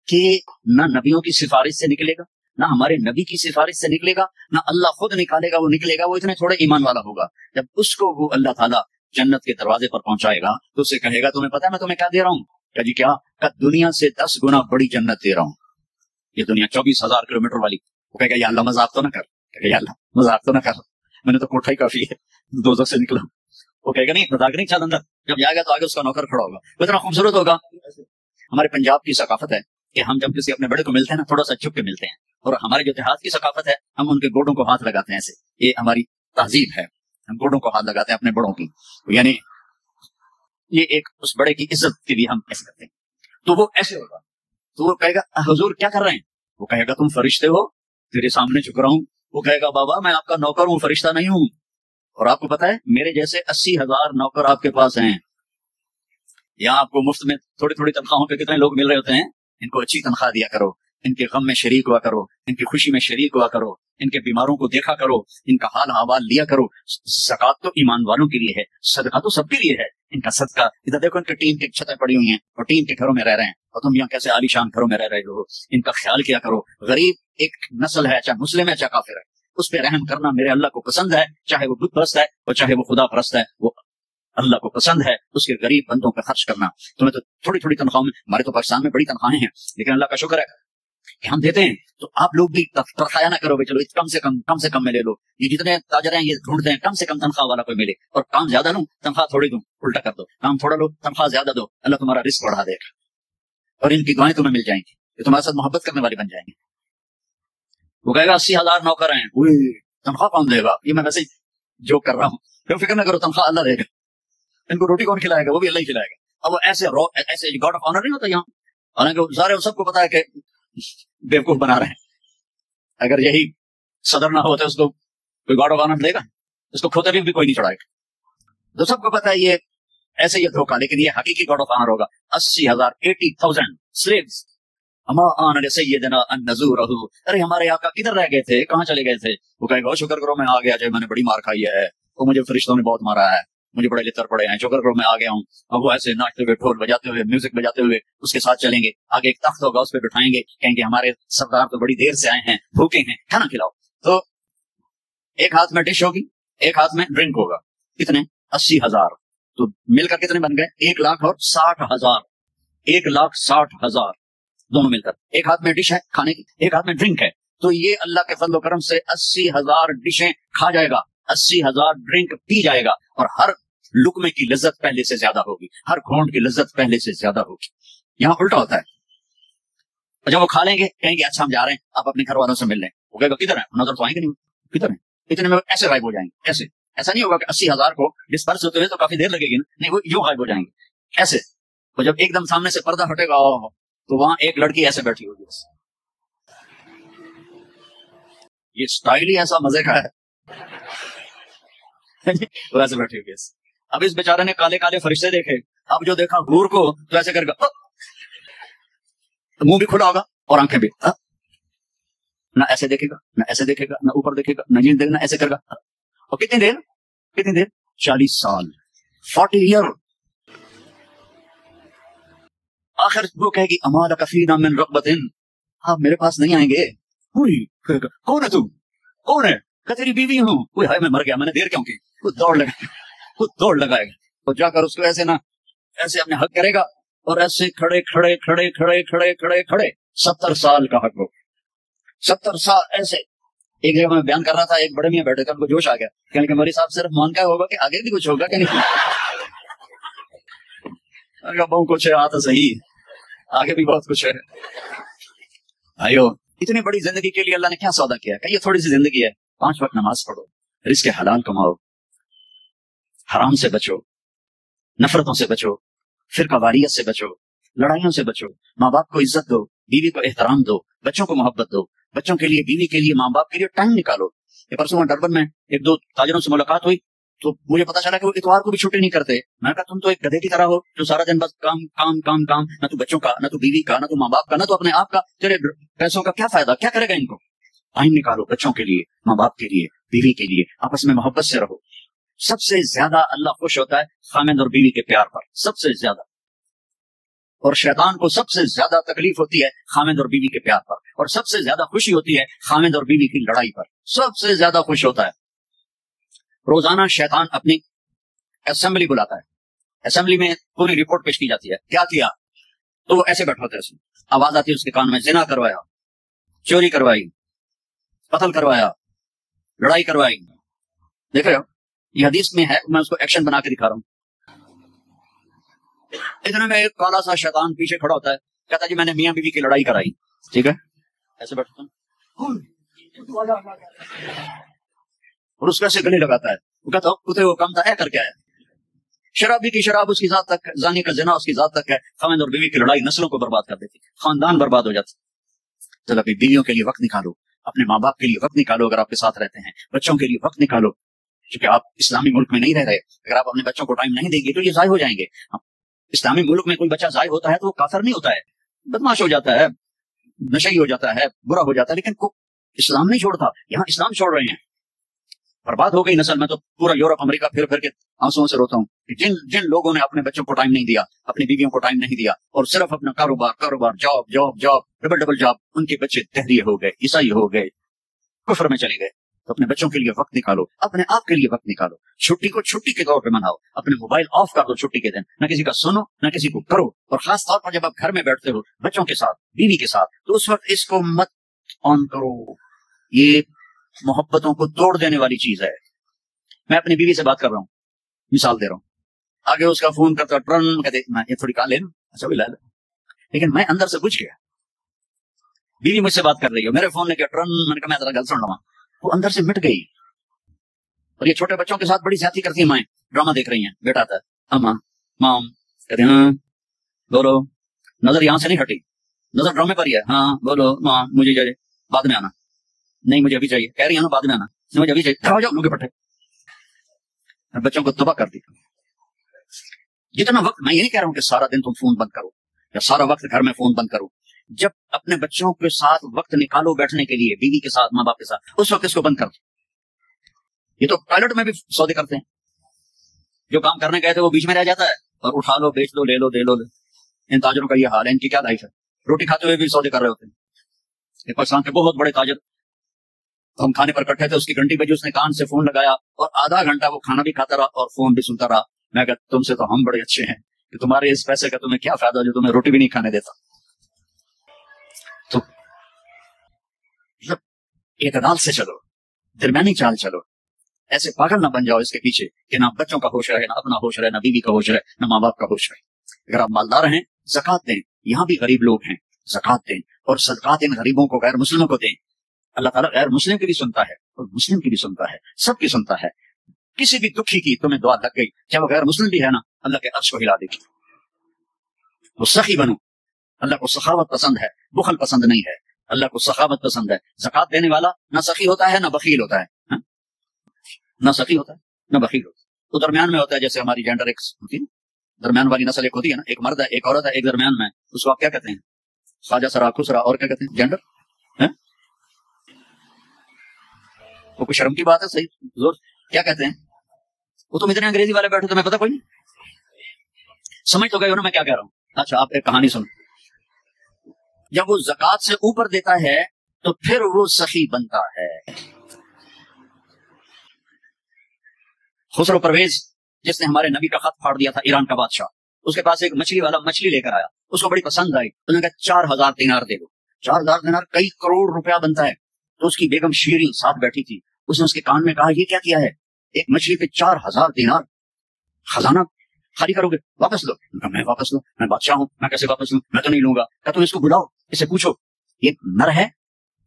कि ना नबियों की सिफारिश से निकलेगा, ना हमारे नबी की सिफारिश से निकलेगा, ना अल्लाह खुद निकालेगा, वो निकलेगा। वो इतने थोड़े ईमान वाला होगा। जब उसको वो अल्लाह ताला जन्नत के दरवाजे पर पहुंचाएगा तो उसे कहेगा तुम्हें पता है मैं तुम्हें क्या दे रहा हूँ? क्या जी क्या? दुनिया से 10 गुना बड़ी जन्नत दे रहा हूँ। ये दुनिया 24,000 किलोमीटर वाली। वो कहेगा या अल्लाह मजाक तो ना कर, कहेगा या अल्लाह मजाक तो ना कर, मैंने तो कोठा ही काफी है, दोज़ख से निकला। वो कहेगा नहीं मजाक नहीं, चल अंदर। जब जाएगा तो आगे उसका नौकर खड़ा होगा, वो इतना खूबसूरत होगा। हमारे पंजाब की सकाफत है कि हम जब किसी अपने बड़े को मिलते हैं ना थोड़ा सा झुक के मिलते हैं, और हमारे जो देहात की सकाफत है हम उनके गोडों को हाथ लगाते हैं ऐसे। ये हमारी तहजीब है, हम गोडों को हाथ लगाते हैं अपने बड़ों की, यानी ये एक उस बड़े की इज्जत के लिए हम ऐसे करते हैं। तो वो ऐसे होगा, तो वो कहेगा हुजूर क्या कर रहे हैं? वो कहेगा तुम फरिश्ते हो, तेरे सामने झुक रहा हूं। वो कहेगा बाबा मैं आपका नौकर हूं, फरिश्ता नहीं हूं। और आपको पता है मेरे जैसे 80,000 नौकर आपके पास हैं। यहाँ आपको मुफ्त में थोड़ी थोड़ी तनख्वाहों पे कितने लोग मिल रहे होते हैं। इनको अच्छी तनख्वाह दिया करो, इनके गम में शरीक हुआ करो, इनकी खुशी में शरीक हुआ करो, इनके बीमारों को देखा करो, इनका हाल अहवाल लिया करो। ज़कात तो ईमान वालों के लिए है, सदका तो सबके लिए है। इनका सदका इधर देखो, इनके टीन की छतें पड़ी हुई हैं और टीन के घरों में रह रहे हैं, और तुम यहाँ कैसे आलीशान घरों में रह रहे हो। इनका ख्याल किया करो। गरीब एक नस्ल है, चाहे मुस्लिम है चाहे काफिर है, उस पर रहम करना मेरे अल्लाह को पसंद है। चाहे वो बुत परस्त है और चाहे वो खुदा परस्त है, वो अल्लाह को पसंद है उसके गरीब बंदों पर खर्च करना। तुम्हें तो थोड़ी थोड़ी तनख्वाह में, हमारे तो पाकिस्तान में बड़ी तनख्वाहें हैं, लेकिन अल्लाह का शुक्र है कि हम देते हैं। तो आप लोग भी तरखाया ना करो, चलो कम से कम में ले लो। ये जितने ताजर हैं ये ढूंढते हैं कम से कम तनख्वाह वाला कोई मिले, और काम ज्यादा लूं तनख्वाह थोड़ी दूं, उल्टा कर दो, काम थोड़ा लो तनख्वाह ज्यादा दो, अल्लाह तुम्हारा रिस्क बढ़ा देगा और इनकी दुआएं तुम्हें मिल जाएंगी, ये तुम्हारे साथ मोहब्बत करने वाली बन जाएंगे। वो कहेगा 80,000 नौकर हैं, तनख्वाह कौन देगा? ये मैं वैसे ही जो कर रहा हूँ, क्यों फिक्र ना करो, तनख्वाह अल्लाह देगा। इनको रोटी कौन खिलाएगा? वो भी अल्लाह ही खिलाएगा। अब वो ऐसे गॉड ऑफ ऑनर नहीं होता यहाँ, हालांकि सारे सबको पता है कि बेवकूफ बना रहे हैं। अगर यही सदर ना हो तो उसको कोई गॉड ऑफ ऑनर देगा? इसको खोते भी कोई नहीं चढ़ाएगा। तो सबको पता है ये ऐसे ये धोखा, लेकिन ये हकीकी गॉड ऑफ ऑनर होगा। 80,000 स्लेव्स अरे हमारे आका किधर रह गए थे, कहाँ चले गए थे? वो कहेगा शुक्र करो मैं आ गया, जो मैंने बड़ी मार खाई है, वो मुझे फरिश्तों ने बहुत मारा है, मुझे बड़े लितर पड़े हैं, शुक्र करो मैं आ गया हूँ। अब वो ऐसे नाचते हुए, ढोल बजाते हुए, म्यूजिक बजाते हुए उसके साथ चलेंगे। आगे एक तख्त होगा, उस पर बिठाएंगे, कहेंगे हमारे सरदार तो बड़ी देर से आए हैं, भूखे हैं, खाना खिलाओ। तो एक हाथ में डिश होगी, एक हाथ में ड्रिंक होगा। कितने? 80,000। तो मिलकर कितने बन गए? 1,60,000। 1,60,000 दोनों मिलकर। एक हाथ में डिश है खाने की, एक हाथ में ड्रिंक है। तो ये अल्लाह के फजल करम से 80,000 डिशें खा जाएगा, 80,000 ड्रिंक पी जाएगा, और हर लुकमे की लज्जत पहले से ज्यादा होगी, हर घोंट की लज्जत पहले से ज्यादा होगी। यहाँ उल्टा होता है। और जब वो खा लेंगे कहेंगे अच्छा हम जा रहे हैं, आप अपने घर वालों से मिल लें। वो कहेगा किधर है? नजर तो आएंगे नहीं, किधर है? इतने में ऐसे गायब हो जाएंगे। ऐसे ऐसा नहीं होगा कि 80,000 को डिस्पर्स होते हुए तो काफी देर लगेगी ना, नहीं, वो यूं गायब हो जाएंगे ऐसे। और जब एकदम सामने से पर्दा हटेगा तो वहां एक लड़की ऐसे बैठी होगी। ये स्टाइल ही ऐसा मजे का है। वो ऐसे बैठी होगी। अब इस बेचारे ने काले काले फरिश्ते देखे, अब जो देखा हूर को तो ऐसे करेगा, तो मुंह भी खुला होगा और आंखें भी, ना ऐसे देखेगा, ना ऐसे देखेगा, ना ऊपर देखेगा, ना नीचे देखेगा, ना ऐसे करेगा। और कितनी देर? 40 साल, 40 ईयर। आखिर वो कहेगी अमाला कफीना मिन रग़बतिन, आप मेरे पास नहीं आएंगे। कौन है तू? कौन है? तेरी बीवी हूँ। कोई हाय मैं मर गया, मैंने देर क्यों की? वो दौड़ लगाएगा। तो जाकर उसको ऐसे ना ऐसे अपने हक करेगा, और ऐसे खड़े खड़े खड़े खड़े खड़े खड़े खड़े 70 साल का हक हो। 70 साल ऐसे। एक जगह मैं बयान कर रहा था, एक बड़े मियां बैठे थे, उनको जोश आ गया, कहने के मौलवी साहब सिर्फ मान क्या होगा कि आगे भी कुछ होगा कि नहीं? बहुत कुछ है, आता सही, आगे भी बहुत कुछ है। भाइयों, इतनी बड़ी जिंदगी के लिए अल्लाह ने क्या सौदा किया? ये थोड़ी सी जिंदगी है, 5 वक्त नमाज पढ़ो, रिज़्क़ हलाल कमाओ, हराम से बचो, नफरतों से बचो, फिरकावारियत से बचो, लड़ाइयों से बचो, माँ बाप को इज्जत दो, बीवी को एहतराम दो, बच्चों को मोहब्बत दो, बच्चों के लिए, बीवी के लिए, माँ बाप के लिए टाइम निकालो। ये परसों डरबन में 1-2 ताजरों से मुलाकात हुई, तो मुझे पता चला कि वो इतवार को भी छुट्टी नहीं करते। मैंने कहा तुम तो एक गधे की तरह हो जो सारा दिन बस काम काम काम काम, ना तो बच्चों का, ना तो बीवी का, ना तो माँ बाप का, ना तो अपने आप का। तेरे पैसों का क्या फायदा, क्या करेगा इनको? टाइम निकालो बच्चों के लिए, माँ बाप के लिए, बीवी के लिए, आपस में मोहब्बत से रहो। सबसे ज्यादा अल्लाह खुश होता है खामिद और बीवी के प्यार पर, सबसे ज्यादा। और शैतान को सबसे ज्यादा तकलीफ होती है खामिद और बीवी के प्यार पर, और सबसे ज्यादा खुशी होती है खामिद और बीवी की लड़ाई पर, सबसे ज्यादा खुश होता है। रोजाना शैतान अपनी असेंबली बुलाता है, असेंबली में पूरी रिपोर्ट पेश की जाती है, क्या किया? तो वो ऐसे बैठा होता है, आवाज आती है उसके कान में, जिना करवाया, चोरी करवाई, कत्ल करवाया, लड़ाई करवाई। देख रहे हो, ये हदीस में है, मैं उसको एक्शन बना के दिखा रहा हूं। इतने में एक काला सा शैतान पीछे खड़ा होता है, कहता जी मैंने मियां बीवी की लड़ाई कराई। ठीक है, ऐसे बैठता हूं और उसका से गले लगाता है। वो कहता कुत्ते वो काम था है करके आया। शराबी की शराब उसकी जात तक, जानी का जना उसकी जात तक है। खामिद और बीवी की लड़ाई नस्लों को बर्बाद कर देती, खानदान बर्बाद हो जाता। तो अपनी बीवियों के लिए वक्त निकालो, अपने माँ बाप के लिए वक्त निकालो अगर आपके साथ रहते हैं, बच्चों के लिए वक्त निकालो, क्योंकि आप इस्लामी मुल्क में नहीं रह रहे। अगर आप अपने बच्चों को टाइम नहीं देंगे तो ये जाय हो जाएंगे। इस्लामी मुल्क में कोई बच्चा जाय होता है तो वो काफिर नहीं होता है, बदमाश हो जाता है, नशई हो जाता है, बुरा हो जाता है, लेकिन इस्लाम नहीं छोड़ता। यहाँ इस्लाम छोड़ रहे हैं, बर्बाद हो गई नस्ल। मैं तो पूरा यूरोप अमेरिका फिर फिर के आंसुओं से रोता हूँ कि जिन लोगों ने अपने बच्चों को टाइम नहीं दिया, अपनी बीवियों को टाइम नहीं दिया, और सिर्फ अपना कारोबार job job job double job, उनके बच्चे तहरीर हो गए, ईसाई हो गए, कुफर में चले गए। तो अपने बच्चों के लिए वक्त निकालो, अपने आप के लिए वक्त निकालो। छुट्टी को छुट्टी के तौर पे मनाओ, अपने मोबाइल ऑफ कर दो छुट्टी के दिन, ना किसी का सुनो ना किसी को करो। और खास तौर पर जब आप घर में बैठते हो बच्चों के साथ, बीवी के साथ, तो उस वक्त इसको मत ऑन करो। ये मोहब्बतों को तोड़ देने वाली चीज है। मैं अपनी बीवी से बात कर रहा हूँ, मिसाल दे रहा हूँ, आगे उसका फोन करता टर्न, कहते मैं ये थोड़ी कहा ले लूं, अच्छा भी ला ले, लेकिन मैं अंदर से बुझ गया। बीवी मुझसे बात कर रही हो, मेरे फोन ने क्या टर्न, मैंने कहा मैं जरा गल सुन रहा हूं, वो अंदर से मिट गई। और ये छोटे बच्चों के साथ बड़ी ज्यादती करती है माएं, ड्रामा देख रही हैं, बेटा आता है अम्मा माम, कहते हैं हाँ बोलो, नजर यहां से नहीं हटी, नजर ड्रामे पर ही है, हाँ बोलो माँ मुझे चाहिए, बाद में आना, नहीं मुझे अभी चाहिए, कह रही है ना बाद में आना, मुझे अभी चाहिए, जाओ लोगे पट्टे। बच्चों को तबाह कर दी। जितना वक्त, मैं ये नहीं कह रहा हूं कि सारा दिन तुम फोन बंद करो या सारा वक्त घर में फोन बंद करो। जब अपने बच्चों के साथ वक्त निकालो बैठने के लिए, बीवी के साथ, माँ बाप के साथ, उस वक्त इसको बंद कर दो। ये तो टॉयलेट में भी सौदे करते हैं, जो काम करने गए थे वो बीच में रह जाता है, और उठा लो, बेच लो, ले लो, दे लो। इन ताजरों का ये हाल है, इनकी क्या लाइफ है, रोटी खाते हुए भी सौदे कर रहे होते हैं। पाकिस्तान के बहुत बड़े ताजर, हम खाने पर इकट्ठे थे, उसकी घंटी बजी, उसने कान से फोन लगाया और आधा घंटा वो खाना भी खाता रहा और फोन भी सुनता रहा। मैं कहता तुमसे तो हम बड़े अच्छे हैं कि तुम्हारे इस पैसे का तुम्हें क्या फायदा जो तुम्हें रोटी भी नहीं खाने देता। तो एतदाल से चलो, दरमियानी चाल चलो, ऐसे पागल ना बन जाओ इसके पीछे कि ना बच्चों का होश रहे, ना अपना होश रहे, ना बीवी का होश रहे, ना माँ बाप का होश रहे। अगर आप मालदार हैं, ज़कात दें, यहाँ भी गरीब लोग हैं, ज़कात दें, और सदकात इन गरीबों को, गैर मुस्लिमों को दें। अल्लाह ताला गैर मुस्लिम की भी सुनता है और मुस्लिम की भी सुनता है, सबकी सुनता है। किसी भी दुखी की तुम्हें दुआ लग गई, चाहे वो गैर मुस्लिम भी है ना, अल्लाह के अर्श को हिला देगी। वो सखी बनो, अल्लाह को सखावत पसंद है, बुखल पसंद नहीं है, अल्लाह को सखावत पसंद है। ज़कात देने वाला ना सखी होता है ना बखील होता है, ना सखी होता है ना बखील होता है, तो दरमियान में होता है। जैसे हमारी जेंडर एक्स होती है, दरमियान वाली नस्ल एक होती है ना, एक मर्द है एक औरत है, एक दरमियान में, उसको आप क्या कहते हैं? ख्वाजा सरा, खुसरा, और क्या कहते हैं? जेंडर है? वो कोई शर्म की बात है? सही जोर क्या कहते हैं? वो तुम इतने अंग्रेजी वाले बैठे, तुम्हें पता कोई नहीं? समझ तो गए हो ना मैं क्या कह रहा हूं? अच्छा, आप एक कहानी सुनो। जब वो ज़कात से ऊपर देता है तो फिर वो सखी बनता है। खुसरो परवेज, जिसने हमारे नबी का खत फाड़ दिया था, ईरान का बादशाह, उसके पास एक मछली वाला मछली लेकर आया, उसको बड़ी पसंद आई, उसने कहा 4000 दिनार दे दो। 4000 दिनार कई करोड़ रुपया बनता है। तो उसकी बेगम शीरीन साथ बैठी थी, उसने उसके कान में कहा ये क्या किया है, एक मछली पे 4000 दिनार, खजाना खाली करोगे, वापस लो। मैं वापस लूं? मैं बादशाह हूं, मैं कैसे वापस लूं? मैं तो नहीं लूंगा। क्या तुम इसको बुलाओ, इसे पूछो ये नर है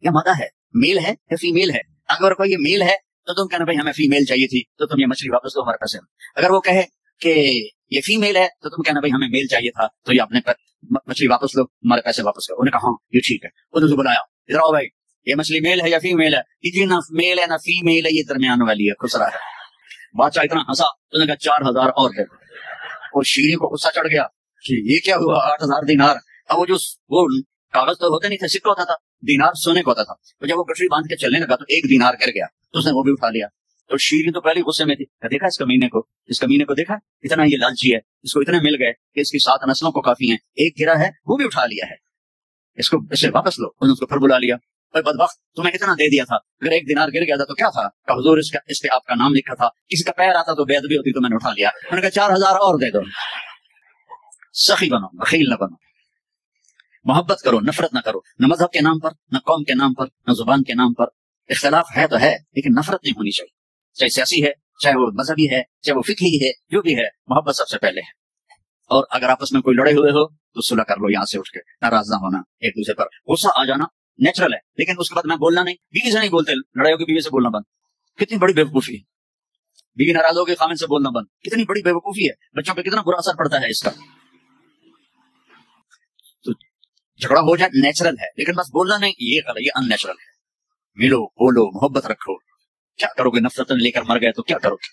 या मादा है, मेल है या फीमेल है। अगर कोई ये मेल है तो तुम कहना भाई हमें फीमेल चाहिए थी, तो तुम ये मछली वापस लो, हमारे पैसे। अगर वो कहे कि ये फीमेल है तो तुम कहना भाई हमें मेल चाहिए था, तो ये अपने मछली वापस लो, हमारे पैसे वापस लो। उन्हें कहा हाँ ये ठीक है। उन्होंने बुलाया, इधर आओ भाई, ये मछली मेल है या फीमेल है? ना मेल है ना फीमेल है, ये दरमियान वाली है, खुसरा है। بادشاہ اتنا ہنسا، اس نے کہا 4000 اور دے دو۔ اور شیریں کو غصہ چڑھ گیا کہ یہ کیا ہوا، 8000 دینار۔ اب وہ کاغذ تو ہوتے نہیں تھے، سکہ ہوتا تھا، دینار سونے کو ہوتا تھا، تو جب وہ گٹری باندھ کے چلنے لگا تو 1 دینار گر گیا، تو اس نے وہ بھی اٹھا لیا۔ تو شیریں تو پہلے غصے میں تھی، دیکھا اس کمینے کو دیکھا اتنا یہ لالچی ہے، اس کو اتنے مل گئے کہ اس کی 7 نسلوں کو کافی ہیں، ایک گرا ہے وہ بھی اٹھا لیا ہے، اس سے واپس لو۔ اس نے اس کو پھر بلا لیا، اور بدبخت تمہیں اتنا دے دیا تھا، اگر 1 دینار گر گیا تھا تو کیا تھا کہ حضور اس پہ آپ کا نام لکھا تھا، کسی کا پیر آتا تو بے ادبی ہوتی تو میں نے اٹھا لیا۔ میں نے کہا 4000 اور دے دو۔ سخی بنو، بخیل نہ بنو، محبت کرو، نفرت نہ کرو، نہ مذہب کے نام پر، نہ قوم کے نام پر، نہ زبان کے نام پر۔ اختلاف ہے تو ہے لیکن نفرت نہیں ہونی چاہیے، چاہے سیاسی ہے، چاہے وہ مذہبی ہے، چاہے وہ فقہی ہے، جو بھی ہے، محبت سب سے پہلے ہے۔ اور اگر آپس میں کوئی لڑے ہوئے ہو تو صلح کر لو، یہاں سے اٹھ کے ناراض نہ ہونا، ایک دوسرے پر غصہ آ جانا نیچرل ہے، لیکن اس کے بعد میں بولنا نہیں، بیوی سے نہیں بولتے، لڑائی ہوگی بیوی سے بولنا بند، کتنی بڑی بیوقوفی ہے۔ بیوی ناراض ہوگی خامن سے بولنا بند، کتنی بڑی بیوقوفی ہے، بچوں پہ کتنا برا اثر پڑتا ہے اس کا۔ تو جھگڑا ہو جائے نیچرل ہے، لیکن بس بولنا نہیں، یہ غلط، یہ ان نیچرل ہے۔ ملو، بولو، محبت رکھو، کیا کرو گے؟ نفرت لے کر مر گئے تو کیا کرو گے؟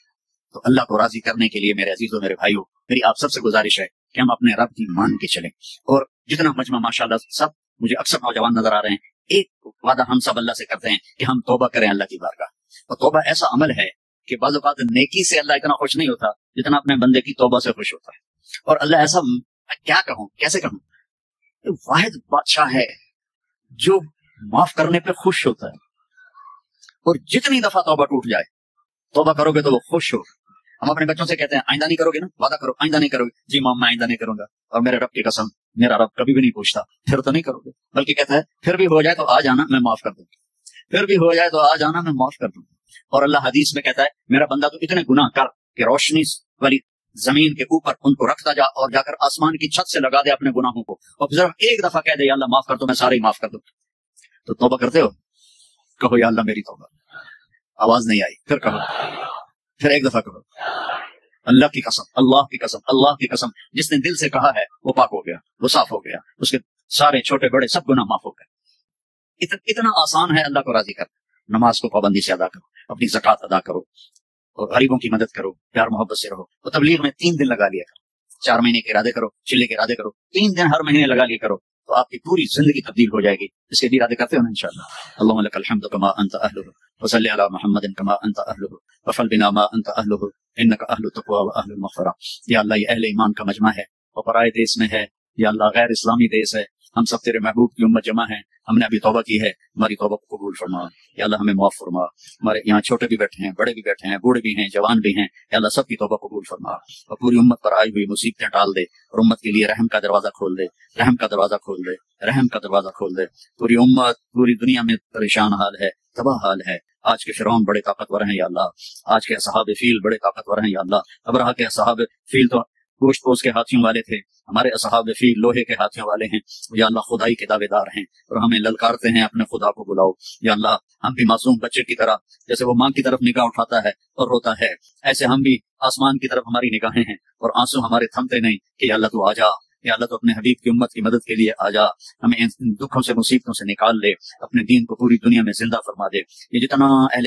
تو اللہ کو راضی کرنے کے لیے میرے عزیزوں، میرے بھائیوں، میری آپ سب سے گزارش ہے کہ ہم اپنے رب کی مان کے چلیں۔ اور جتنا مجمع ماشاءاللہ سب، مجھے اکثر نوجوان نظر آ رہے ہیں، ایک وعدہ ہم سب اللہ سے کرتے ہیں کہ ہم توبہ کریں اللہ کی بارگاہ۔ اور توبہ ایسا عمل ہے کہ بعض اوقات نیکی سے اللہ اتنا خوش نہیں ہوتا جتنا اپنے بندے کی توبہ سے خوش ہوتا ہے۔ اور اللہ ایسا، کیا کہوں، کیسے کہوں، واحد بادشاہ ہے جو معاف کرنے پہ خوش ہوتا ہے، اور جتنی دفعہ توبہ ٹوٹ جائے، توبہ کرو گے تو وہ خوش ہو۔ ہم اپنے بچوں سے کہتے ہیں آئندہ نہیں کرو گے نا، وعدہ کرو آئندہ نہیں کرو گے، جی مام میں آئندہ نہیں کروں گا، اور میرے رب کی قسم میرا رب کبھی بھی نہیں پوچھتا پھر تو نہیں کرو گے، بلکہ کہتا ہے پھر بھی ہو جائے تو آ جانا میں معاف کر دوں گا، پھر بھی ہو جائے تو آ جانا میں معاف کر دوں گا۔ اور اللہ حدیث میں کہتا ہے میرا بندہ تو اتنے گناہ کر کہ روشنی والی زمین کے اوپر ان کو رکھتا جا، اور جا کر آسمان کی چھت سے لگا دے اپنے گناہوں کو، اور پھر ایک دفعہ کہہ دے یا اللہ معاف کر دو، میں سارے ہی معاف کر دوں۔ تو توبہ کرتے ہو؟ کہو یا اللہ میری توبہ۔ آواز نہیں آئی، پھر کہو، پھر ایک دفعہ کہو اللہ کی قسم، اللہ کی قسم، اللہ کی قسم، جس نے دل سے کہا ہے وہ پاک ہو گیا، وہ صاف ہو گیا، اس کے سارے چھوٹے بڑے سب گناہ معاف ہو گئے۔ اتنا آسان ہے اللہ کو راضی کرنا۔ نماز کو پابندی سے ادا کرو، اپنی زکوٰۃ ادا کرو، اور غریبوں کی مدد کرو، پیار محبت سے رہو۔ اور تبلیغ میں 3 دن لگا لیا کرو، 4 مہینے کے ارادے کرو، چلے کے ارادے کرو، 3 دن ہر مہینے لگا لیا کرو، تو آپ کی پوری زندگی تبدیل ہو جائے گی۔ اس کے بھی ارادے کرتے ہو نا انشاءاللہ۔ اللهم لك الحمد كما انت اهله وصل على محمد كما انت اهله وفعل بنا ما انت اهله انك اهل التقوى واهل المغفرة۔ یا اللہ یہ اہل ایمان کا مجمع ہے اور پرائے دیس میں ہے، یا اللہ غیر اسلامی دیس ہے، ہم سب تیرے محبوب کی امت جمع ہیں، ہم نے ابھی توبہ کی ہے، ہماری توبہ کو قبول فرما، یا اللہ ہمیں معاف فرما۔ ہمارے یہاں چھوٹے بھی بیٹھے ہیں، بڑے بھی بیٹھے ہیں، بوڑھے بھی ہیں، جوان بھی ہیں، یا اللہ سب کی توبہ قبول فرما، اور پوری امت پر آئی ہوئی مصیبتیں ٹال دے، اور امت کے لیے رحم کا دروازہ کھول دے، رحم کا دروازہ کھول دے، رحم کا دروازہ کھول دے۔ پوری امت پوری دنیا میں پریشان حال ہے، تباہ حال ہے۔ آج کے فرعون بڑے طاقتور ہیں یا اللہ، آج کے اصحاب فیل بڑے طاقتور ہیں یا اللہ۔ ابرہہ کے اصحاب فیل تو گوشت پوش کے ہاتھیوں والے تھے، ہمارے اصحاب فیل لوہے کے ہاتھیوں والے ہیں، یا اللہ خدائی کے دعوے دار ہیں اور ہمیں للکارتے ہیں اپنے خدا کو بلاؤ۔ یا اللہ ہم بھی معصوم بچے کی طرح، جیسے وہ ماں کی طرف نگاہ اٹھاتا ہے اور روتا ہے، ایسے ہم بھی آسمان کی طرف ہماری نگاہیں ہیں اور آنسو ہمارے تھمتے نہیں کہ یا اللہ تو آ جا، یا اللہ تو اپنے حبیب کی امت کی مدد کے لیے آ جا، ہمیں ان دکھوں سے مصیبتوں سے نکال لے، اپنے دین کو پوری دنیا میں زندہ فرما دے۔ یہ جتنا اہل